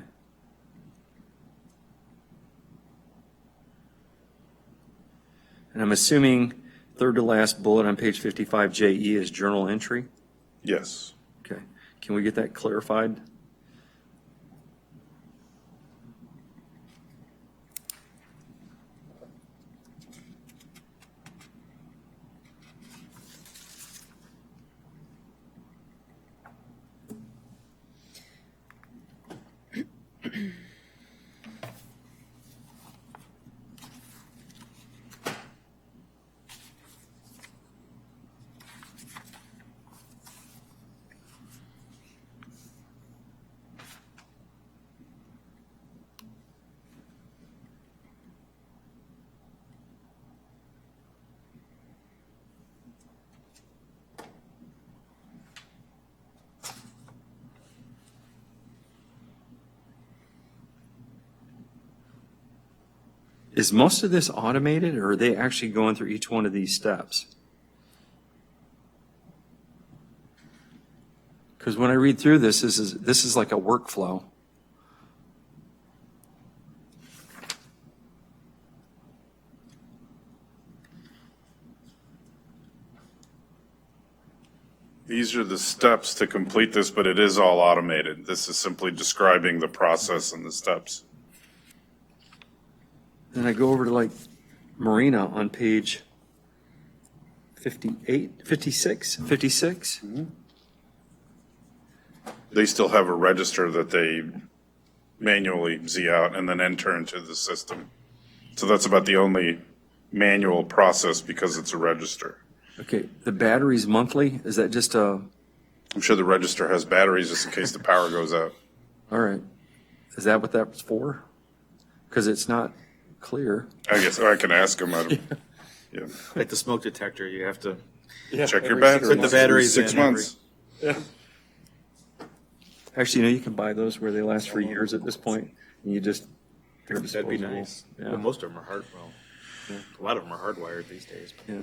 And I'm assuming third to last bullet on page 55, JE is journal entry? Yes. Okay. Can we get that clarified? is most of this automated, or are they actually going through each one of these steps? Because when I read through this, this is like a workflow. These are the steps to complete this, but it is all automated. This is simply describing the process and the steps. Then I go over to like Marina on page 58, 56, 56. They still have a register that they manually Z out and then enter into the system. So that's about the only manual process because it's a register. Okay, the batteries monthly, is that just a, I'm sure the register has batteries just in case the power goes out. all right. Is that what that's for? Because it's not clear. I guess, or I can ask them. Yeah. Like the smoke detector, you have to Check your every batteries. put the batteries 6 in every- months. Actually, you can buy those where they last for years at this point, and you just, they're That'd be disposable. nice. Yeah. Well, most of them are a lot of them are hardwired these days. Yeah.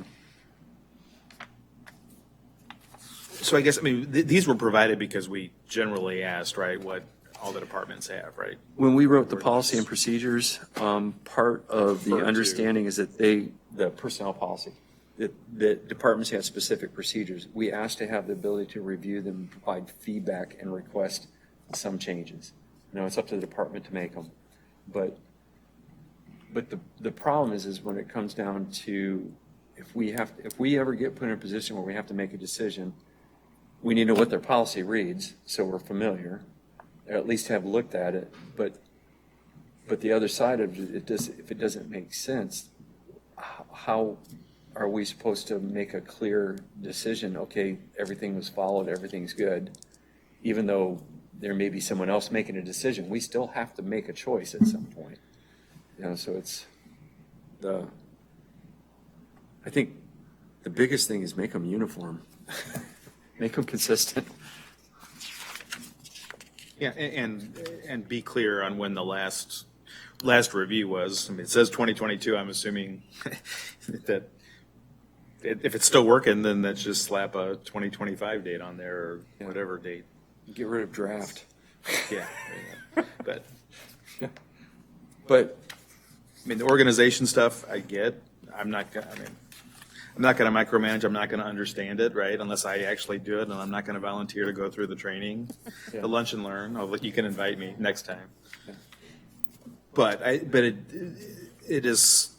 So I guess, I mean, these were provided because we generally asked, right, what all the departments have, right? When we wrote the policy and procedures, part of the Refer to- understanding is that the personnel policy, that departments have specific procedures. We asked to have the ability to review them, provide feedback, and request some changes. It's up to the department to make them. But the problem is when it comes down to, if we ever get put in a position where we have to make a decision, we need to know what their policy reads, so we're familiar, or at least have looked at it. But the other side of it, if it doesn't make sense, how are we supposed to make a clear decision? Okay, everything was followed, everything's good, even though there may be someone else making a decision. We still have to make a choice at some point. So it's I think the biggest thing is make them uniform. Make them consistent. Yeah, and be clear on when the last review was. I mean, it says 2022, I'm assuming that if it's still working, then let's just slap a 2025 date on there or whatever date. Get rid of draft. Yeah. But, But I mean, the organization stuff, I get. I'm not going to micromanage. I'm not going to understand it, right? Unless I actually do it, and I'm not going to volunteer to go through the training, the lunch and learn. You can invite me next time. But it is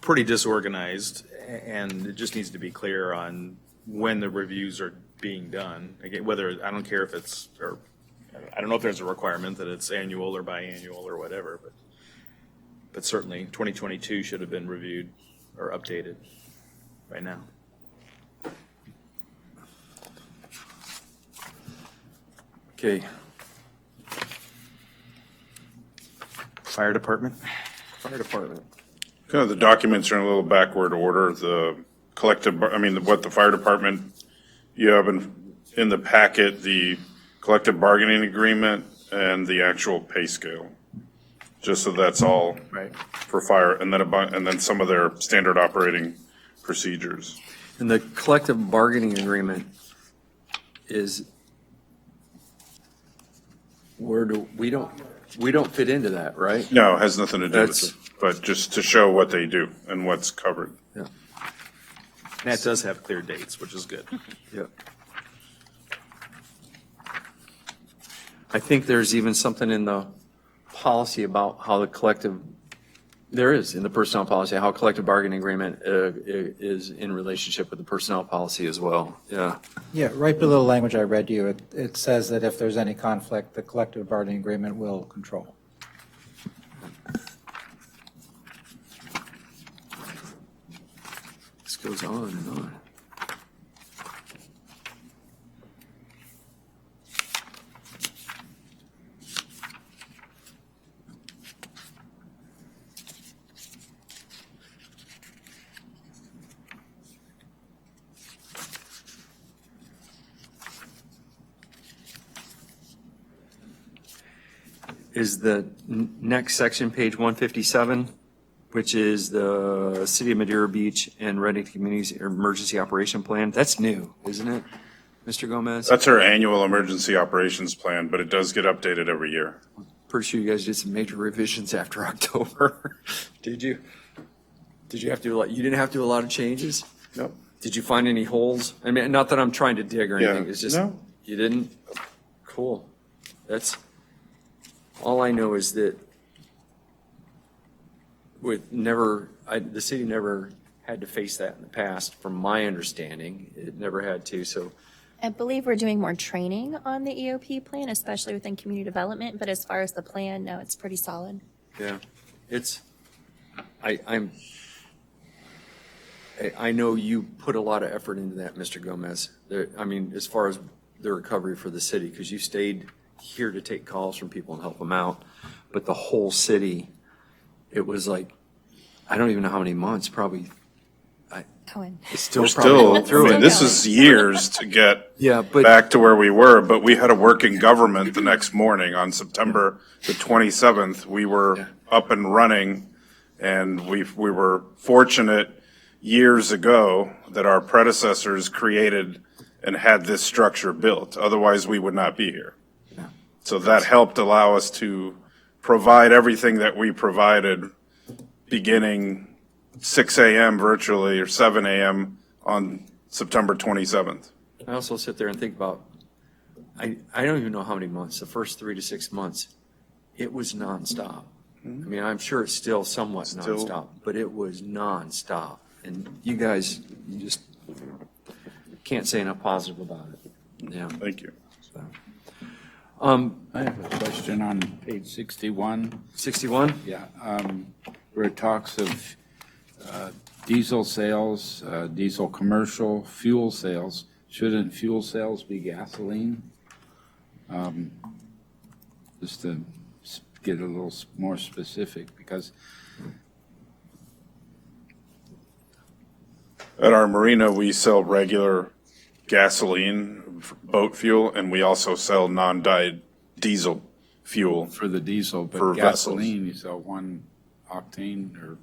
pretty disorganized, and it just needs to be clear on when the reviews are being done. Again, whether, I don't care if it's, or I don't know if there's a requirement that it's annual or biannual or whatever, but certainly 2022 should have been reviewed or updated right now. okay, Fire department? fire department. Kind of the documents are in a little backward order. The collective, what the fire department, you have in the packet, the collective bargaining agreement and the actual pay scale. Just so that's all Right. for fire, and then some of their standard operating procedures. And the collective bargaining agreement is, we don't fit into that, right? No, it has nothing to do with That's- it, but just to show what they do and what's covered. Yeah. That does have clear dates, which is good. Yeah. I think there's even something in the policy about how the collective, there is in the personnel policy, how collective bargaining agreement is in relationship with the personnel policy as well. Yeah. Yeah, right below the language I read you, it says that if there's any conflict, the collective bargaining agreement will control. This goes on and on. Is the next section, page 157, which is the City of Madeira Beach and Reading Community's Emergency Operation Plan. That's new, isn't it, Mr. Gomez? That's our annual emergency operations plan, but it does get updated every year. Pretty sure you guys did some major revisions after October. Did you? Did you have to, you didn't have to do a lot of changes? Nope. Did you find any holes? I mean, not that I'm trying to dig or Yeah, anything, it's just, no. you didn't? Cool. That's, all I know is that the city never had to face that in the past, from my understanding. It never had to, so, I believe we're doing more training on the EOP plan, especially within community development, but as far as the plan, no, it's pretty solid. yeah. I know you put a lot of effort into that, Mr. Gomez. I mean, as far as the recovery for the city, because you stayed here to take calls from people and help them out. But the whole city, it was like, I don't even know how many months, probably. Cohen. It's still We're probably still, going through I mean, it. this is years to get Yeah, but back to where we were, but we had a working government the next morning on September the 27th. We were up and running, and we were fortunate years ago that our predecessors created and had this structure built. Otherwise, we would not be here. So that helped allow us to provide everything that we provided beginning 6 a.m. virtually or 7 a.m. on September 27th. I also sit there and think about, I don't even know how many months, the first 3 to 6 months, it was nonstop. I mean, I'm sure it's still somewhat Still. nonstop, but it was nonstop. And you guys, you just can't say enough positive about it. Yeah. Thank you. So. I have a question on page 61. 61? Yeah, where it talks of diesel sales, diesel commercial, fuel sales. Shouldn't fuel sales be gasoline? Just to get a little more specific, because At our marina, we sell regular gasoline, boat fuel, and we also sell non-dyed diesel fuel. for the diesel, For but vessels. gasoline, you sell 1 octane or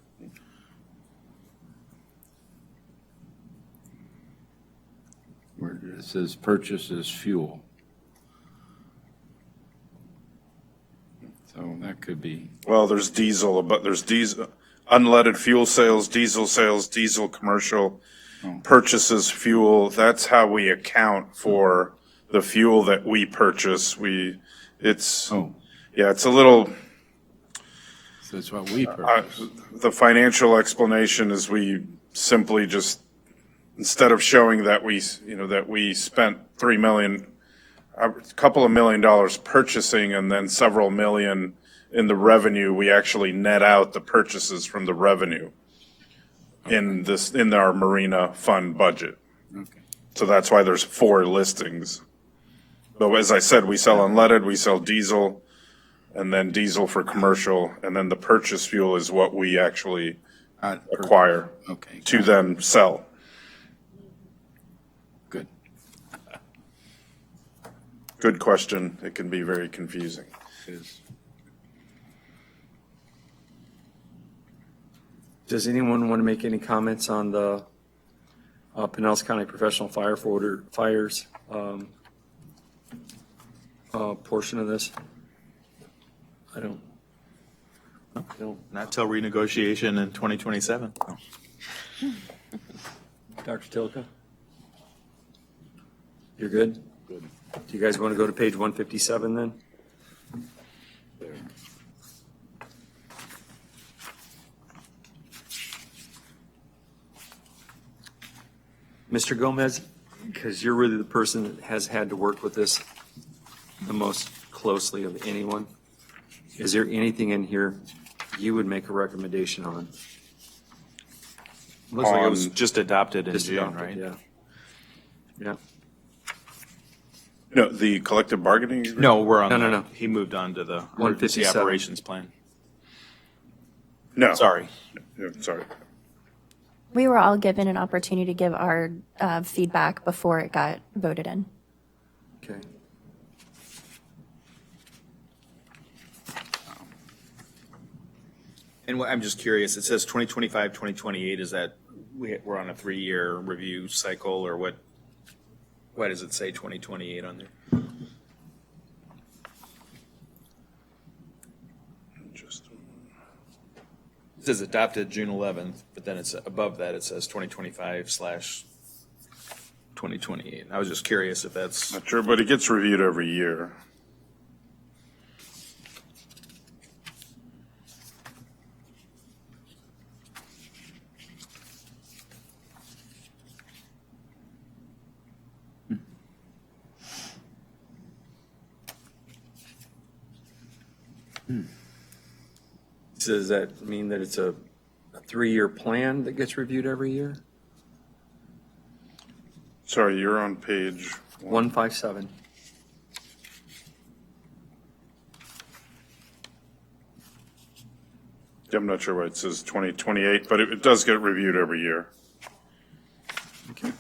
where it says purchases fuel. So that could be, Well, there's diesel, but there's diesel, unleaded fuel sales, diesel commercial, purchases fuel. That's how we account for the fuel that we purchase. It's oh, a little, so that's what we purchase. the financial explanation is we simply just, instead of showing that we spent $3 million, a couple of $1 million purchasing and then several million in the revenue, we actually net out the purchases from the revenue in our marina fund budget. Okay. So that's why there's 4 listings. But as I said, we sell unleaded, we sell diesel, and then diesel for commercial, and then the purchase fuel is what we actually acquire Okay. to then sell. Good. Good question. It can be very confusing. Is- Does anyone want to make any comments on the Pinellas County Professional Fires portion of this? I don't. Not till renegotiation in 2027. Dr. Tilka? You're good? Good. Do you guys want to go to page 157 then? Mr. Gomez, because you're really the person that has had to work with this the most closely of anyone, is there anything in here you would make a recommendation on? Looks like it was On- just adopted in Just June, adopted, right? Yeah. Yeah. No, the collective bargaining agreement? No, we're on. No. the- He moved on to the emergency 157. operations plan. No. Sorry. Yeah, sorry. We were all given an opportunity to give our feedback before it got voted in. Okay. And I'm just curious, it says 2025, 2028, is that we're on a 3-year review cycle, or what? Why does it say 2028 on there? Just- It says adopted June 11th, but then it's above that, it says 2025/2028. I was just curious if that's, Not sure, but it gets reviewed every year. Does that mean that it's a 3-year plan that gets reviewed every year? Sorry, you're on page 157. I'm not sure why it says 2028, but it does get reviewed every year. Okay.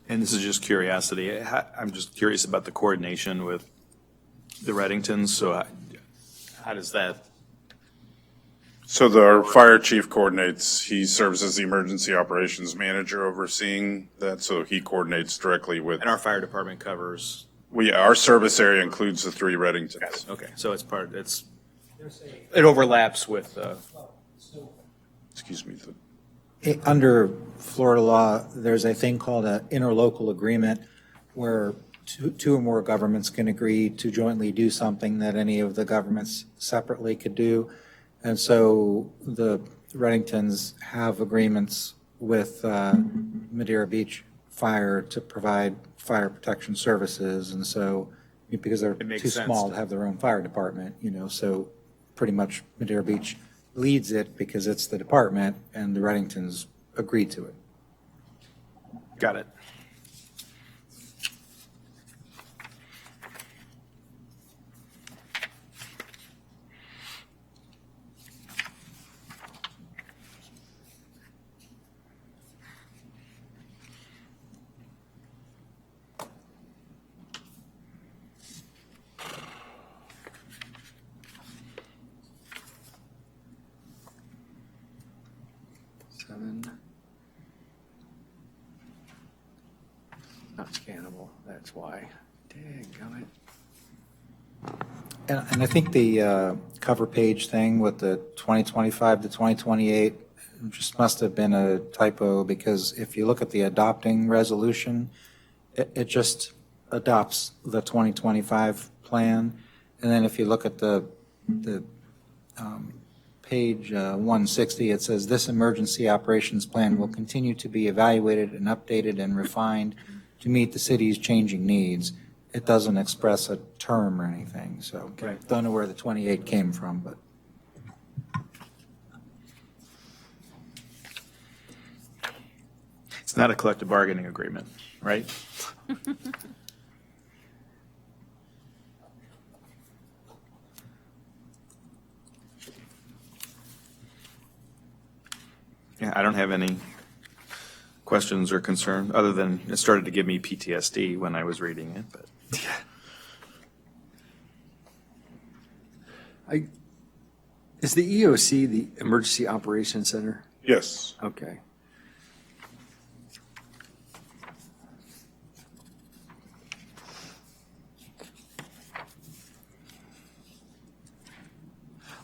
and this is just curiosity, I'm just curious about the coordination with the Reddingtons, so how does that? So our fire chief coordinates, he serves as the emergency operations manager overseeing that, so he coordinates directly with, And our fire department covers, our service area includes the 3 Reddingtons. okay, so it overlaps with, Excuse me. Under Florida law, there's a thing called an interlocal agreement where two or more governments can agree to jointly do something that any of the governments separately could do. And so the Reddingtons have agreements with Madeira Beach Fire to provide fire protection services. And so, because they're makes too sense small to- to have their own fire department, so pretty much Madeira Beach leads it because it's the department, and the Reddingtons agreed to it. got it. Not scannable, that's why. Dadgummit. And I think the cover page thing with the 2025 to 2028 just must have been a typo, because if you look at the adopting resolution, it just adopts the 2025 plan. And then if you look at the page 160, it says, "This emergency operations plan will continue to be evaluated and updated and refined to meet the city's changing needs." It doesn't express a term or anything, so don't know where the 28 came from, but. It's not a collective bargaining agreement, right? Yeah, I don't have any questions or concern, other than it started to give me PTSD when I was reading it, but. Is the EOC the Emergency Operations Center? Yes. Okay.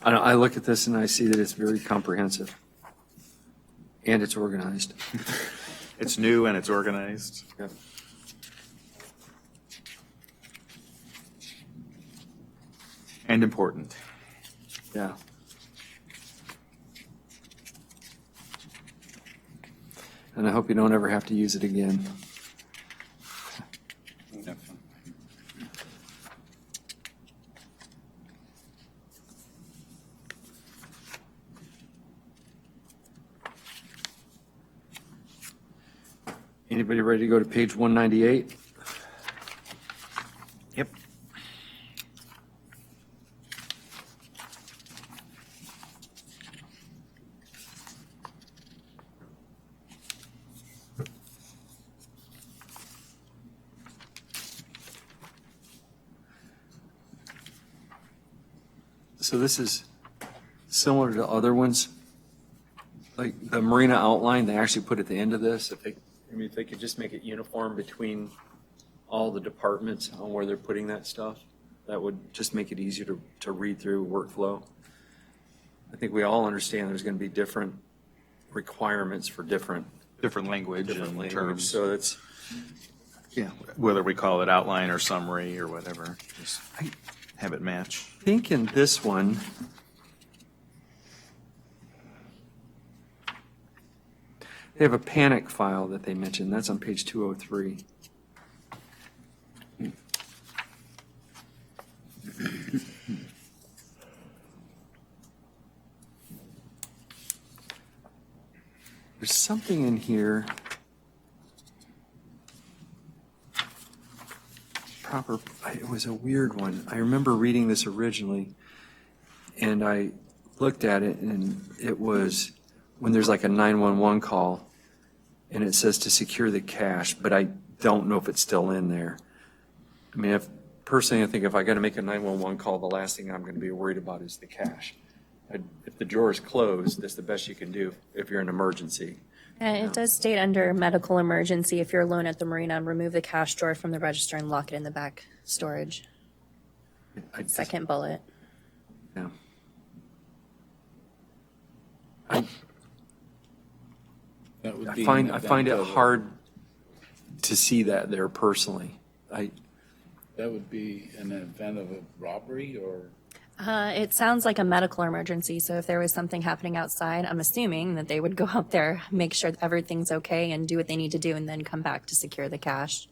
I look at this and I see that it's very comprehensive. And it's organized. It's new and it's organized. Yep. And important. Yeah. And I hope you don't ever have to use it again. Anybody ready to go to page 198? Yep. So this is similar to other ones. Like the marina outline, they actually put at the end of this, if they could just make it uniform between all the departments on where they're putting that stuff, that would just make it easier to read through workflow. I think we all understand there's going to be different requirements for different Language and language. terms. So that's, Yeah, whether we call it outline or summary or whatever, just have it match. I think in this one, they have a panic file that they mentioned. That's on page 203. There's something in here. It was a weird one. I remember reading this originally, and I looked at it, and it was when there's like a 911 call, and it says to secure the cache, but I don't know if it's still in there. I mean, personally, I think if I got to make a 911 call, the last thing I'm going to be worried about is the cache. If the drawer is closed, that's the best you can do if you're in an emergency. And it does state under medical emergency, if you're alone at the marina, remove the cash drawer from the register and lock it in the back storage. Second bullet. Yeah. That would I be find an it event of- hard to see that there personally. That would be an event of a robbery or? It sounds like a medical emergency, so if there was something happening outside, I'm assuming that they would go out there, make sure that everything's okay and do what they need to do and then come back to secure the cache.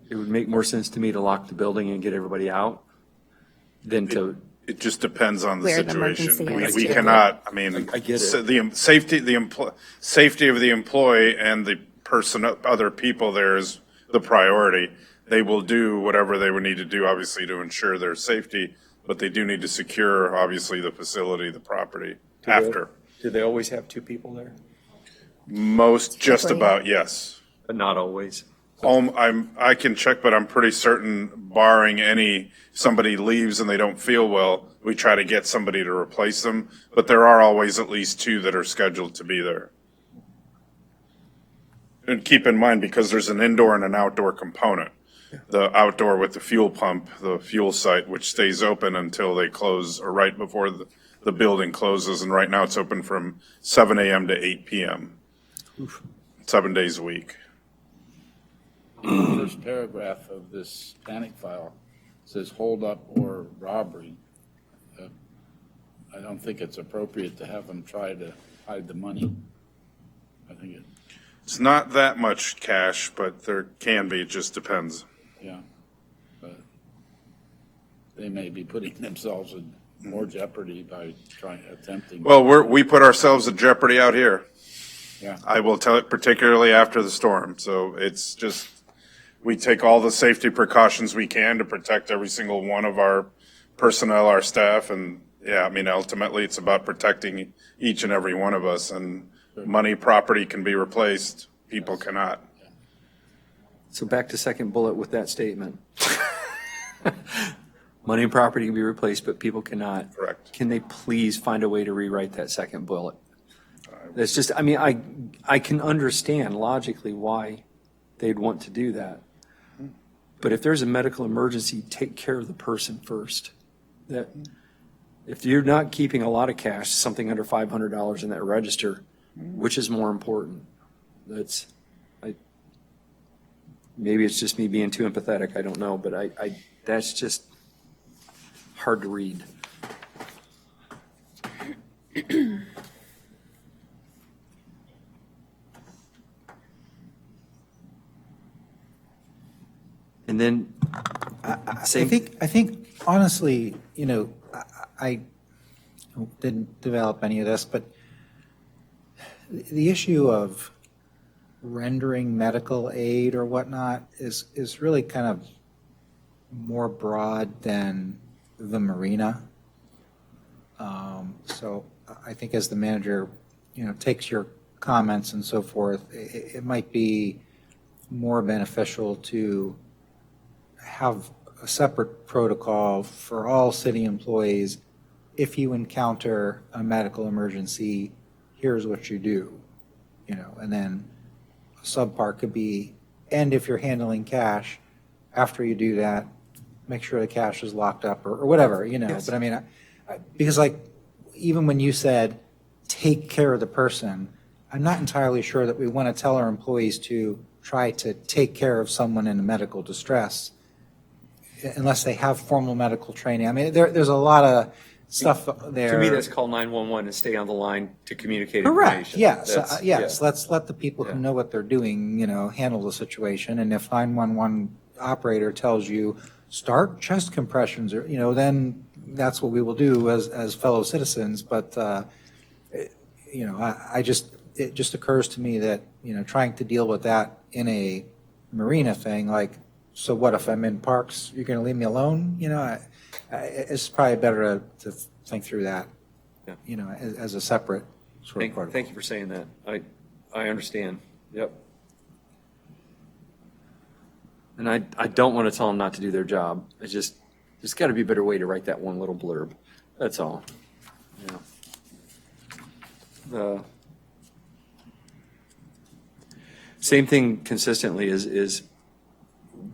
It would make more sense to me to lock the building and get everybody out than to, It just depends on the Where the situation. emergency is, We too. cannot, I mean, I get it. so the safety of the employee and the person, other people there is the priority. They will do whatever they would need to do, obviously, to ensure their safety, but they do need to secure, obviously, the facility, the property after. do they always have two people there? Most, just Typically. about, yes. But not always. I can check, but I'm pretty certain barring somebody leaves and they don't feel well, we try to get somebody to replace them. But there are always at least two that are scheduled to be there. And keep in mind, because there's an indoor and an outdoor component. The outdoor with the fuel pump, the fuel site, which stays open until they close or right before the building closes. And right now it's open from 7 a.m. to 8 p.m. 7 days a week. The first paragraph of this panic file says hold up or robbery. I don't think it's appropriate to have them try to hide the money. I think It's not that much cash, but there can be, it just depends. yeah. But they may be putting themselves in more jeopardy by attempting. Well, we put ourselves in jeopardy out here. Yeah. I will tell it, particularly after the storm. So it's just, we take all the safety precautions we can to protect every single one of our personnel, our staff. And yeah, I mean, ultimately it's about protecting each and every one of us, and money, property can be replaced. People cannot. So back to second bullet with that statement. Money and property can be replaced, but people cannot. Correct. Can they please find a way to rewrite that second bullet? That's just, I mean, I can understand logically why they'd want to do that. But if there's a medical emergency, take care of the person first. that if you're not keeping a lot of cash, something under $500 in that register, which is more important? Maybe it's just me being too empathetic, I don't know, but that's just hard to read. And then, I think honestly, I didn't develop any of this, but the issue of rendering medical aid or whatnot is really kind of more broad than the marina. So I think as the manager, takes your comments and so forth, it might be more beneficial to have a separate protocol for all city employees. If you encounter a medical emergency, here's what you do, and then a subpart could be, and if you're handling cash, after you do that, make sure the cash is locked up or whatever, Yes. But I mean, because even when you said, take care of the person, I'm not entirely sure that we want to tell our employees to try to take care of someone in medical distress unless they have formal medical training. I mean, there's a lot of stuff there. To me, that's call 911 and stay on the line to communicate Correct, information. yes, That's- yes. Let's let the people who Yeah. know what they're doing, handle the situation. And if 911 operator tells you, start chest compressions, or, then that's what we will do as fellow citizens. But, it just occurs to me that, trying to deal with that in a marina thing, so what if I'm in parks, you're going to leave me alone? It's probably better to think through that, Yeah. as a separate sort of protocol. Thank you for saying that. I understand. Yep. And I don't want to tell them not to do their job. It's just, there's got to be a better way to write that one little blurb. That's all. The same thing consistently is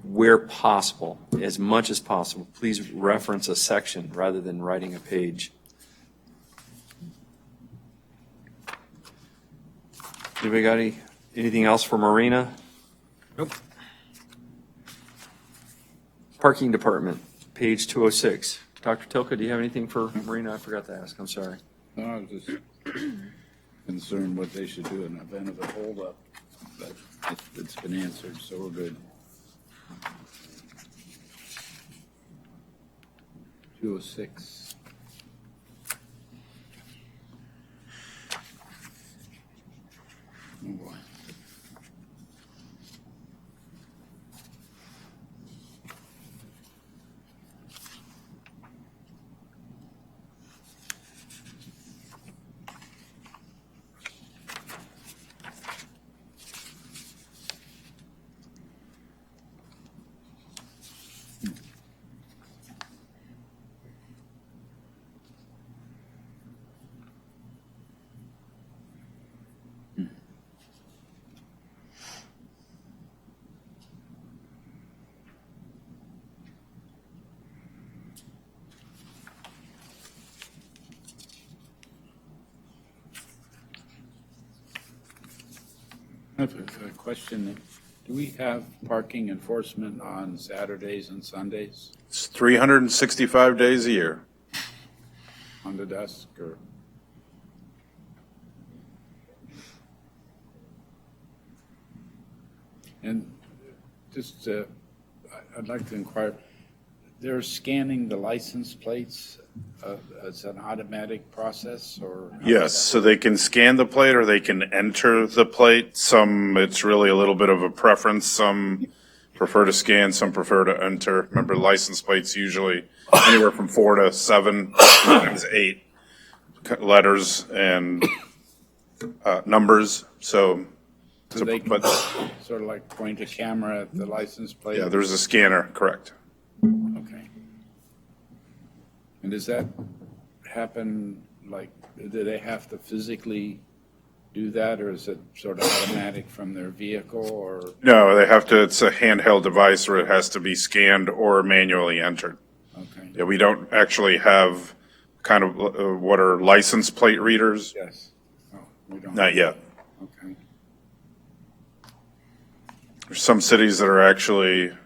where possible, as much as possible, please reference a section rather than writing a page. Anybody got anything else for Marina? Nope. Parking Department, page 206. Dr. Tilka, do you have anything for Marina? I forgot to ask, I'm sorry. No, I was just concerned what they should do in the event of a holdup, but it's been answered, so we're good. 206. Oh, boy. I have a question. Do we have parking enforcement on Saturdays and Sundays It's 365 days a year. on the desk or? And just, I'd like to inquire, they're scanning the license plates as an automatic process or? Yes, so they can scan the plate or they can enter the plate. Some, it's really a little bit of a preference. Some prefer to scan, some prefer to enter. Remember, license plates usually anywhere from 4 to 7, sometimes 8 letters and numbers. So, So they can but sort of like point a camera at the license plate? yeah, there's a scanner, correct. Okay. And does that happen, do they have to physically do that, or is it sort of automatic from their vehicle, or? No, they have to, it's a handheld device or it has to be scanned or manually entered. Okay. Yeah, we don't actually have kind of what are license plate readers? Yes. Oh, we don't. Not yet. Okay. There's some cities that are actually,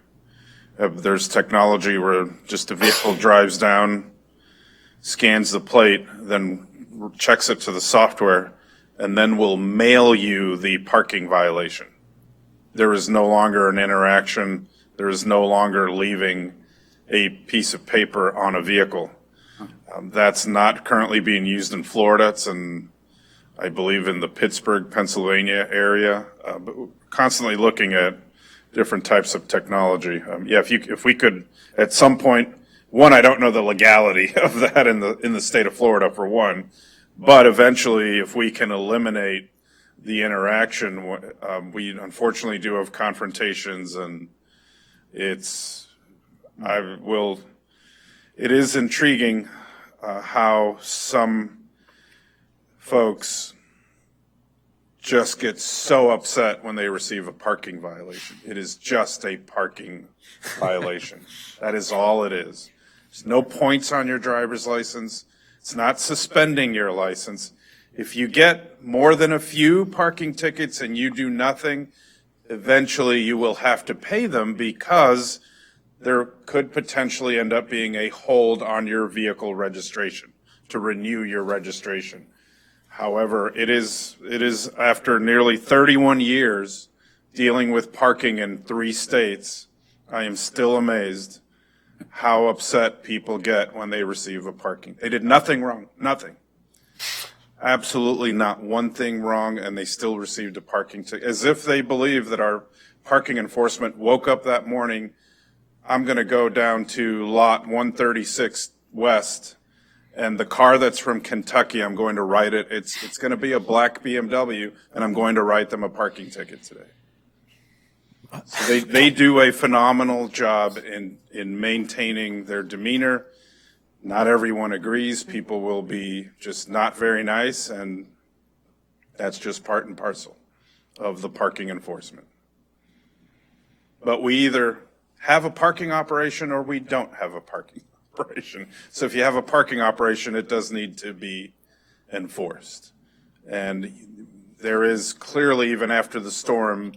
there's technology where just a vehicle drives down, scans the plate, then checks it to the software, and then will mail you the parking violation. There is no longer an interaction. There is no longer leaving a piece of paper on a vehicle. That's not currently being used in Florida. It's in, I believe, in the Pittsburgh, Pennsylvania area. But we're constantly looking at different types of technology. Yeah, if we could, at some point, one, I don't know the legality of that in the state of Florida, for one. But eventually, if we can eliminate the interaction, we unfortunately do have confrontations, and it is intriguing how some folks just get so upset when they receive a parking violation. It is just a parking violation. That is all it is. There's no points on your driver's license. It's not suspending your license. If you get more than a few parking tickets and you do nothing, eventually you will have to pay them, because there could potentially end up being a hold on your vehicle registration to renew your registration. However, it is after nearly 31 years dealing with parking in 3 states, I am still amazed how upset people get when they receive a parking. They did nothing wrong, nothing. Absolutely not one thing wrong, and they still received a parking ticket, as if they believe that our parking enforcement woke up that morning, I'm going to go down to lot 136 West, and the car that's from Kentucky, I'm going to write it. It's going to be a black BMW, and I'm going to write them a parking ticket today. So they do a phenomenal job in maintaining their demeanor. Not everyone agrees. People will be just not very nice, and that's just part and parcel of the parking enforcement. But we either have a parking operation or we don't have a parking operation. So if you have a parking operation, it does need to be enforced. And there is clearly, even after the storms,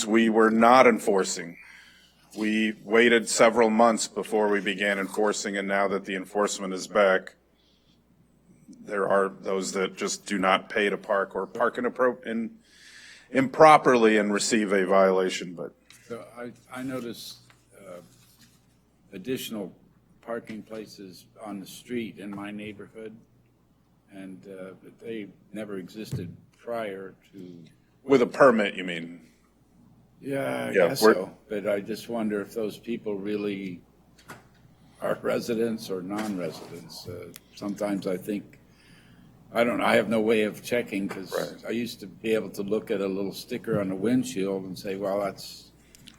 we were not enforcing. We waited several months before we began enforcing, and now that the enforcement is back, there are those that just do not pay to park or park improperly and receive a violation. But So I noticed additional parking places on the street in my neighborhood, and they never existed prior to. with a permit, you mean? Yeah, I Yeah, guess we're- so. But I just wonder if those people really are residents or non-residents. Sometimes I think, I don't know, I have no way of checking, because Right. I used to be able to look at a little sticker on the windshield and say, well, that's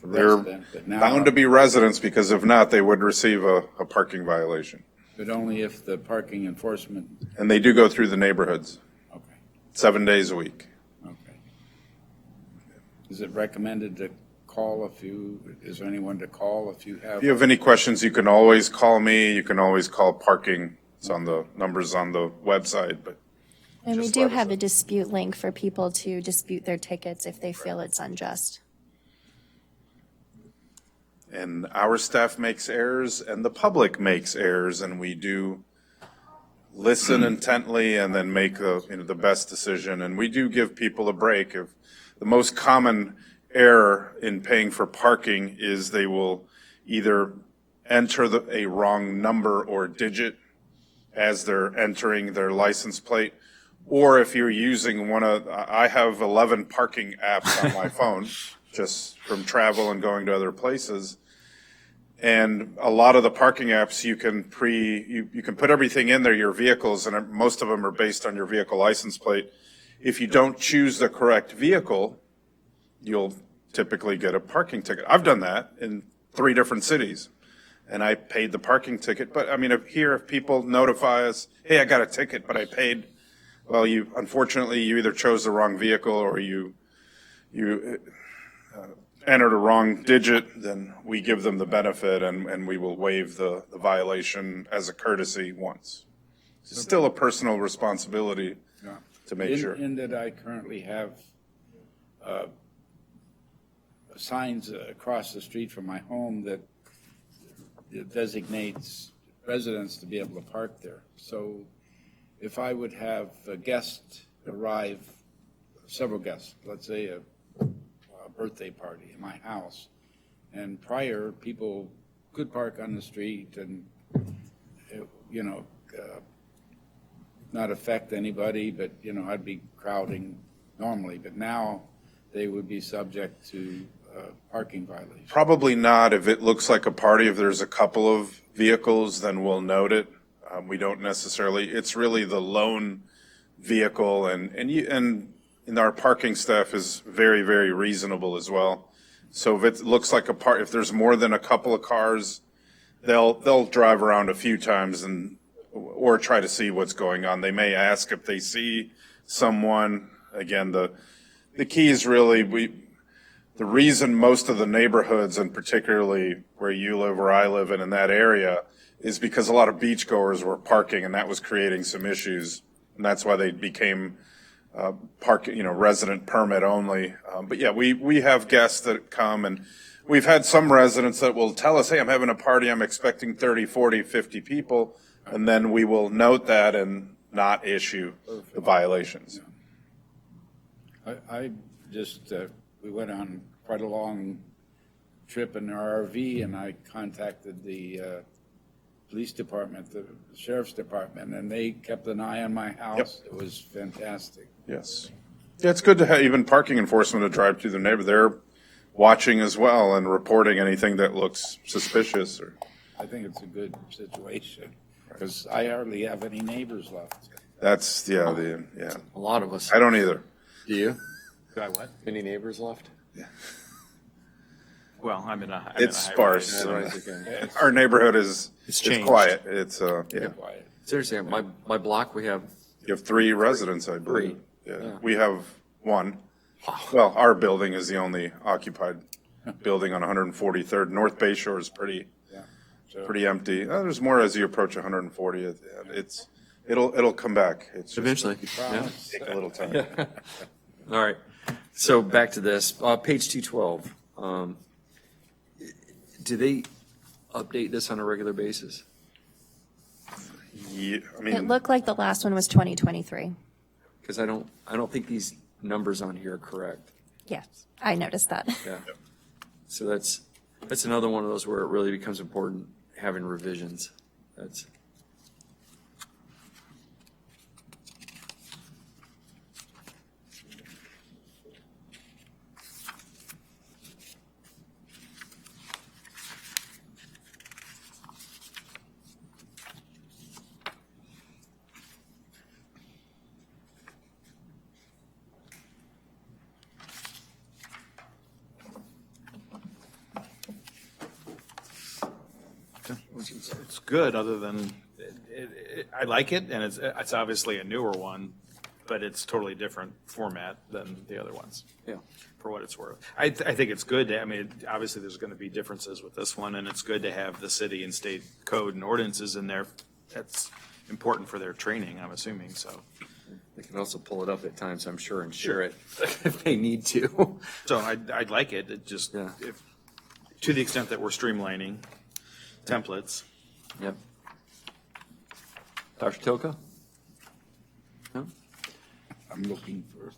a They're resident. But now, bound to be residents, because if not, they would receive a parking violation. but only if the parking enforcement, And they do go through the neighborhoods okay, 7 days a week. okay. Is it recommended to call is there anyone to call if you have? If you have any questions, you can always call me. You can always call parking. It's on the numbers on the website, but And we Just do let us have know. a dispute link for people to dispute their tickets if they feel it's unjust. and our staff makes errors and the public makes errors, and we do listen intently and then make the best decision. And we do give people a break. If the most common error in paying for parking is they will either enter a wrong number or digit as they're entering their license plate, or if you're using I have 11 parking apps on my phone, just from travel and going to other places. And a lot of the parking apps, you can put everything in there, your vehicles, and most of them are based on your vehicle license plate. If you don't choose the correct vehicle, you'll typically get a parking ticket. I've done that in 3 different cities, and I paid the parking ticket. But I mean, if people notify us, hey, I got a ticket, but I paid, well, unfortunately, you either chose the wrong vehicle or you entered a wrong digit, then we give them the benefit and we will waive the violation as a courtesy once. It's still a personal responsibility Yeah. to make sure. In that I currently have signs across the street from my home that designates residents to be able to park there. So if I would have a guest arrive, several guests, let's say a birthday party in my house, and prior, people could park on the street and, you know, not affect anybody, but, you know, I'd be crowding normally, but now they would be subject to parking violations. Probably not. If it looks like a party, if there's a couple of vehicles, then we'll note it. We don't necessarily, it's really the lone vehicle and our parking staff is very, very reasonable as well. So if it looks like if there's more than a couple of cars, they'll drive around a few times or try to see what's going on. They may ask if they see someone. Again, the key is really the reason most of the neighborhoods, and particularly where you live, where I live, and in that area, is because a lot of beachgoers were parking, and that was creating some issues, and that's why they became resident permit only. But yeah, we have guests that come, and we've had some residents that will tell us, hey, I'm having a party, I'm expecting 30, 40, 50 people, and then we will note that and not issue the violations. I just, we went on quite a long trip in our RV, and I contacted the police department, the sheriff's department, and they kept an eye on my house. It was fantastic. Yes. Yeah, it's good to have even parking enforcement to drive through the neighborhood. They're watching as well and reporting anything that looks suspicious. I think it's a good situation, because I hardly have any neighbors left. That's, yeah. A lot of us. I don't either. Do you? Do I what? Any neighbors left? Well, I'm in a. It's sparse. Okay. Our neighborhood is changed. quiet. It's, yeah. Quiet. Seriously, my block, we have You have 3 residents, I believe. Three. Yeah. Yeah. We have 1. Well, our building is the only occupied building on 143rd. North Bay Shore is pretty So empty. There's more as you approach 140th. It'll come back. It's just eventually. Yeah. take a little time. All right. So back to this, page 212. Do they update this on a regular basis? Yeah, I It mean, looked like the last one was 2023. Because I don't think these numbers on here are correct. Yes, I noticed that. Yeah. So that's another one of those where it really becomes important having revisions. That's. It's good, other than, I like it, and it's obviously a newer one, but it's totally different format than the other ones. Yeah. For what it's worth. I think it's good, I mean, obviously there's going to be differences with this one, and it's good to have the city and state code and ordinances in there. That's important for their training, I'm assuming, so. They can also pull it up at times, I'm sure, and share it if they need to. So I'd like it, it just, Yeah. to the extent that we're streamlining templates. Yep. Dr. Tilka? No? I'm looking for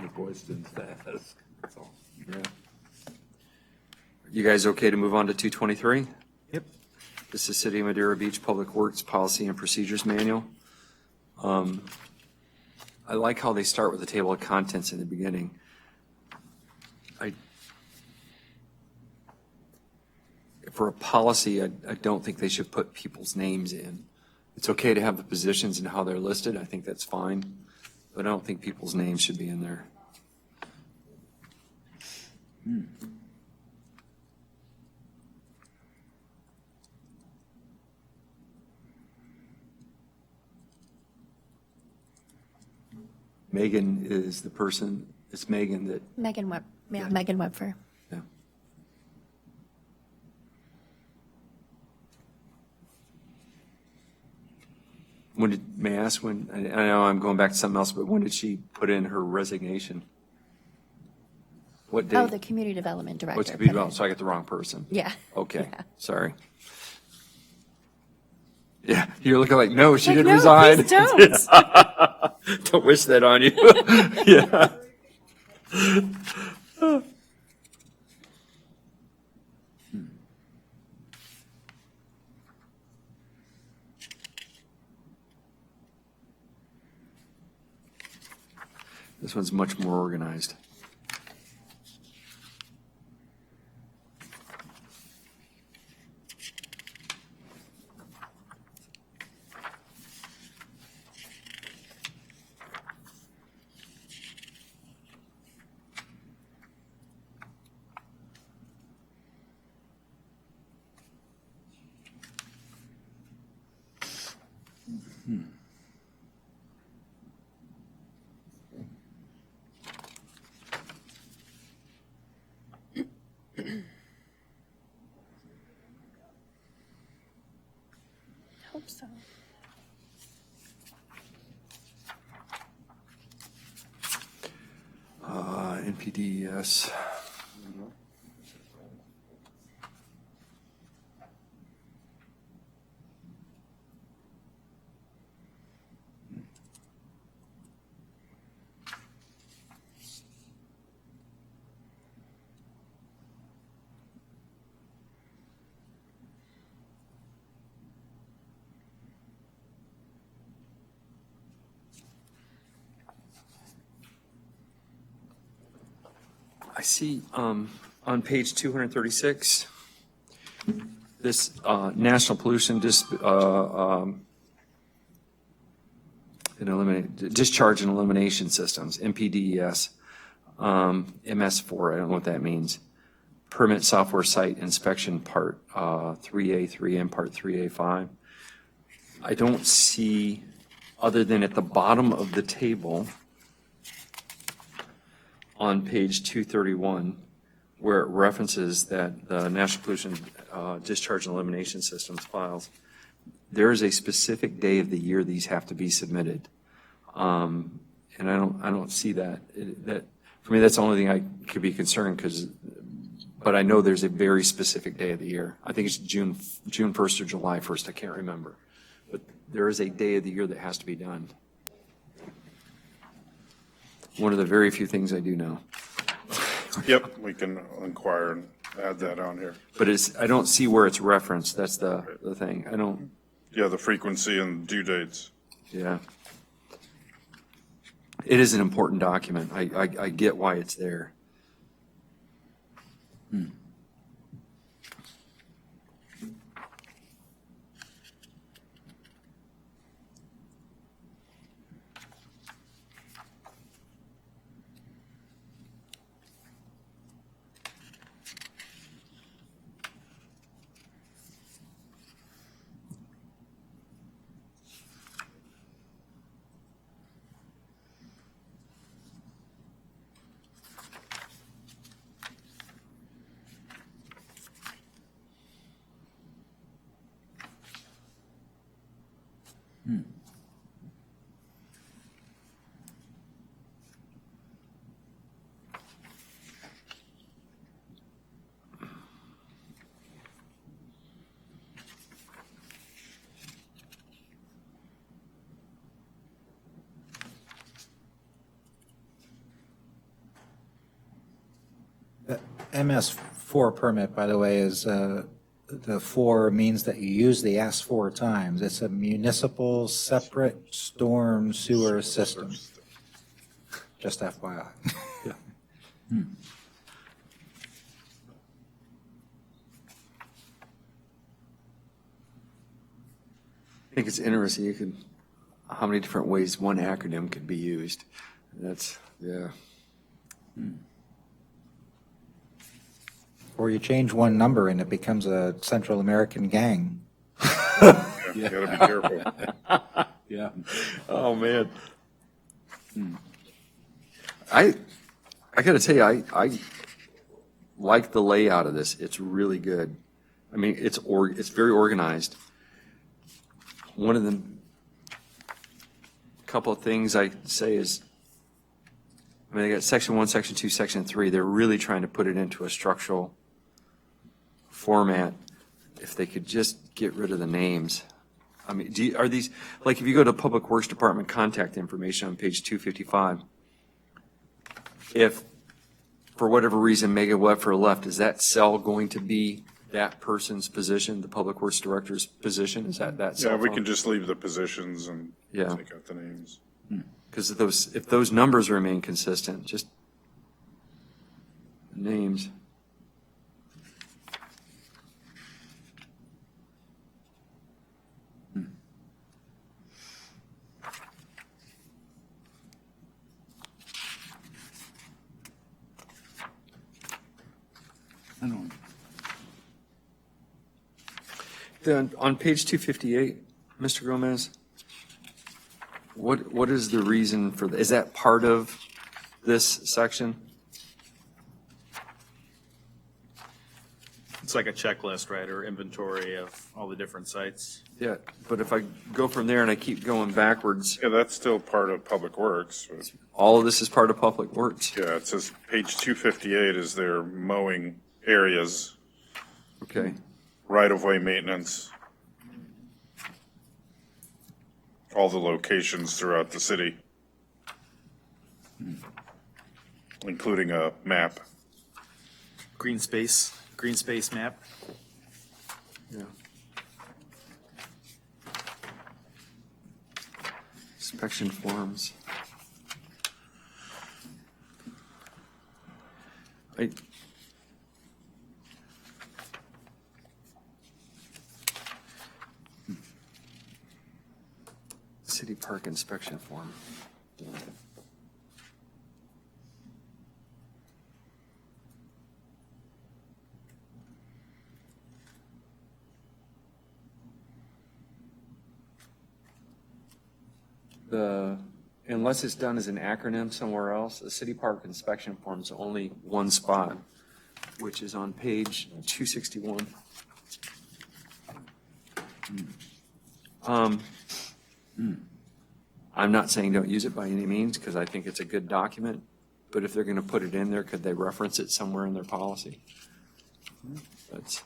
the questions to ask. That's all. Yeah. You guys okay to move on to 223? Yep. This is City of Madeira Beach Public Works Policy and Procedures Manual. I like how they start with the table of contents in the beginning. For a policy, I don't think they should put people's names in. It's okay to have the positions and how they're listed. I think that's fine. But I don't think people's names should be in there. Megan is the person, it's Megan that, Megan Webfer. May I ask when, I know I'm going back to something else, but when did she put in her resignation? What date? Oh, the community development director. What's community development? So I got the wrong person. Yeah. Okay, Yeah. sorry. Yeah, you're looking like, no, she Like, didn't no, resign. please don't. Don't wish that on you. Yeah. This one's much more organized. Hope so. NPDES. I see on page 236, this national pollution discharge and elimination systems, NPDES, MS4, I don't know what that means. Permit software site inspection part 3A3 and part 3A5. I don't see, other than at the bottom of the table, on page 231, where it references that the National Pollution Discharge and Elimination Systems files, there is a specific day of the year these have to be submitted. And I don't see that. That, for me, that's the only thing I could be concerned, but I know there's a very specific day of the year. I think it's June 1st or July 1st, I can't remember. But there is a day of the year that has to be done. One of the very few things I do know. Yep, we can inquire and add that on here. But I don't see where it's referenced, that's the thing. I don't, Yeah, the frequency and due dates. yeah. It is an important document. I get why it's there. MS4 permit, by the way, is, the 4 means that you use the S 4 times. It's a municipal separate storm sewer system. Just FYI. I think it's interesting, how many different ways one acronym could be used. That's, yeah. Or you change one number and it becomes a Central American gang. You gotta be careful. Yeah. Oh, man. I gotta tell you, I like the layout of this. It's really good. I mean, it's very organized. One of the couple of things I say is, I mean, they got section 1, section 2, section 3. They're really trying to put it into a structural format. If they could just get rid of the names. I mean, are these, like, if you go to Public Works Department contact information on page 255, if, for whatever reason, Megan Webfer left, is that cell going to be that person's position, the Public Works Director's position? Is that cell Yeah, we phone? can just leave the positions and Yeah. take out the names. Because if those numbers remain consistent, just names. I don't, Then on page 258, Mr. Gomez, what is the reason for, is that part of this section? It's like a checklist, right, or inventory of all the different sites. Yeah, but if I go from there and I keep going backwards, Yeah, that's still part of Public Works. all of this is part of Public Works. Yeah, it says page 258 is their mowing areas, Okay, right-of-way maintenance, all the locations throughout the city, including a map. Green space map. yeah. Inspection forms. I, city park inspection form. Unless it's done as an acronym somewhere else, the city park inspection form is only one spot, which is on page 261. I'm not saying don't use it by any means, because I think it's a good document, but if they're going to put it in there, could they reference it somewhere in their policy? That's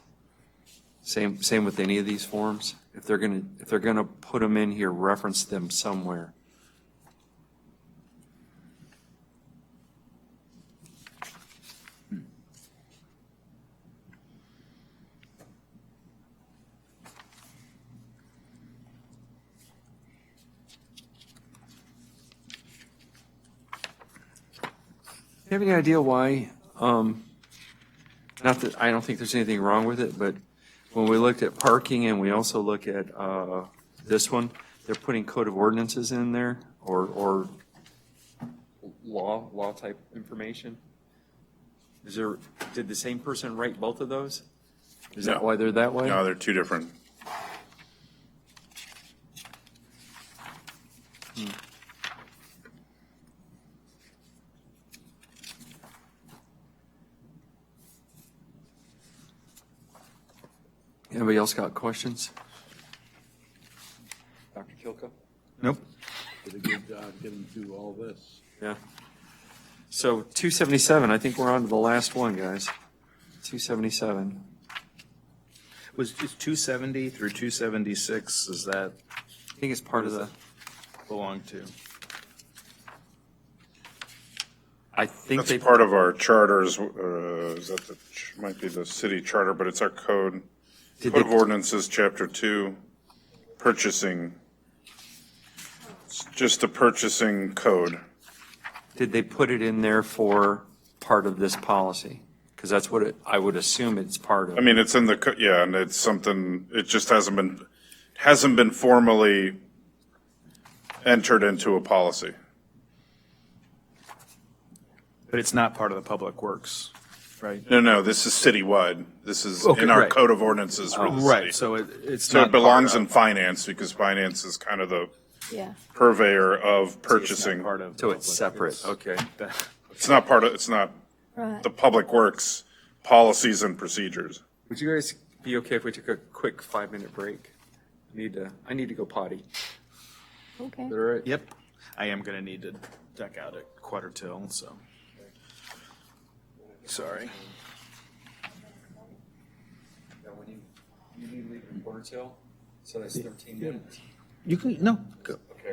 same with any of these forms. If they're going to put them in here, reference them somewhere. You have any idea why, not that, I don't think there's anything wrong with it, but when we looked at parking and we also look at this one, they're putting code of ordinances in there or law type information? Did the same person write both of those? Is that No. why they're that way? No, they're two different. Anybody else got questions? Dr. Kilko? Nope. did a good job getting through all this. Yeah. So 277, I think we're on to the last one, guys. 277. Was it 270 through 276, is that I think it's part of the, belong to? I think That's they, part of our charters, is that might be the city charter, but it's our code. Did Code they- of Ordinances, Chapter 2, purchasing. It's just a purchasing code. did they put it in there for part of this policy? Because that's what I would assume it's part of. I mean, it's in the, yeah, and it's something, it just hasn't been formally entered into a policy. But it's not part of the Public Works, right? No, this is citywide. This is Okay, in our right. code of ordinances for the city. Right, so it's So not it belongs part in finance because finance is kind of the Yeah. purveyor of of, purchasing. part of. So it's public. separate, okay. It's not part of, it's not Right. the Public Works policies and procedures. Would you guys be okay if we took a quick 5-minute break? I need to go potty. Okay. Is that all right? Yep. I am gonna need to duck out at quarter till, so. Sorry. You need to leave in quarter till, so that's 13 minutes. You can, no,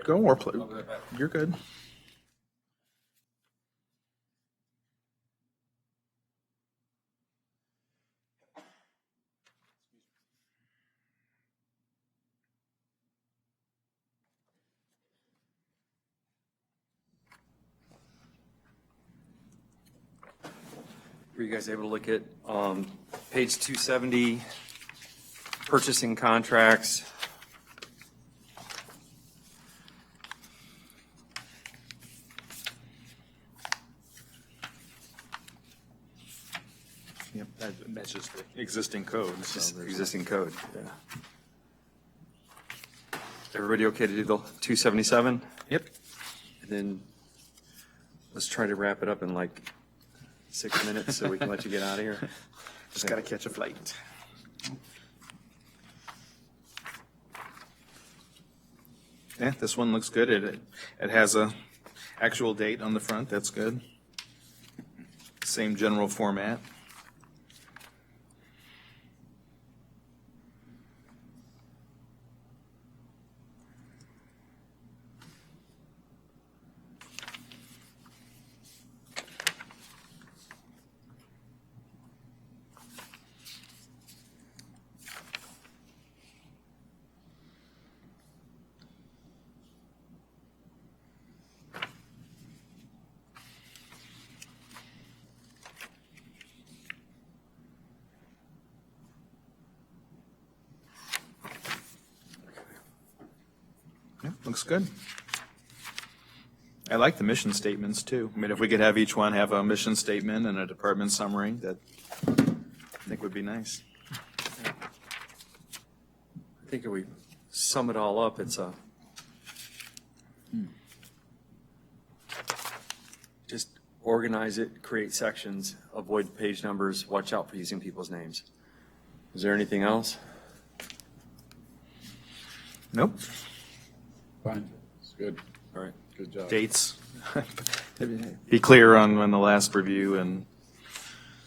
go more, please. I'll be right back. You're good. Were you guys able to look at page 270, purchasing contracts? Yep, that's just the existing code, so Just there's- existing code, yeah. Everybody okay to do the 277? Yep. And then let's try to wrap it up in like 6 minutes so we can let you get out of here. Just gotta catch a flight. Yeah, this one looks good. It has a actual date on the front. That's good. Same general format. Yeah, looks good. I like the mission statements too. I mean, if we could have each one have a mission statement and a department summary, that I think would be nice. I think if we sum it all up, it's a just organize it, create sections, avoid page numbers, watch out for using people's names. Is there anything else? Nope. Fine, it's good, All right. good job. Dates. Be clear on the last review and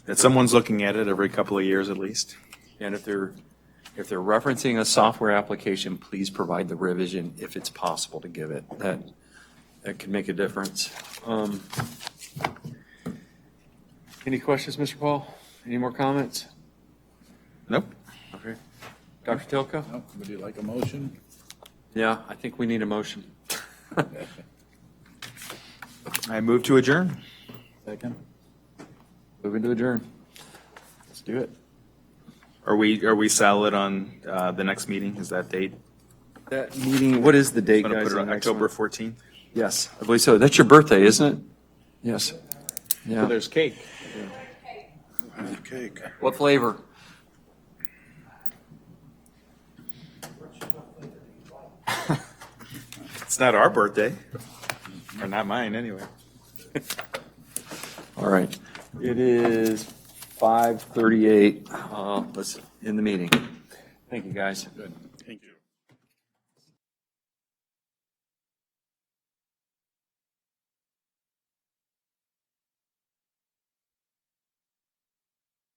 that someone's looking at it every couple of years at least. And if they're referencing a software application, please provide the revision if it's possible to give it. That could make a difference. Any questions, Mr. Paul? Any more comments? Nope. Okay. Dr. Tilka? No, would you like a motion? Yeah, I think we need a motion. I move to adjourn. Second? Moving to adjourn. Let's do it. Are we solid on the next meeting? Is that date? That meeting, what is the date, I'm gonna guys? put it on on the next October one? 14th. Yes, I believe so. That's your birthday, isn't it? Yes. Yeah. There's cake. Cake. What flavor? It's not our birthday, or not mine anyway. All right. It is 5:38. Let's end the meeting. Thank you, guys. Good.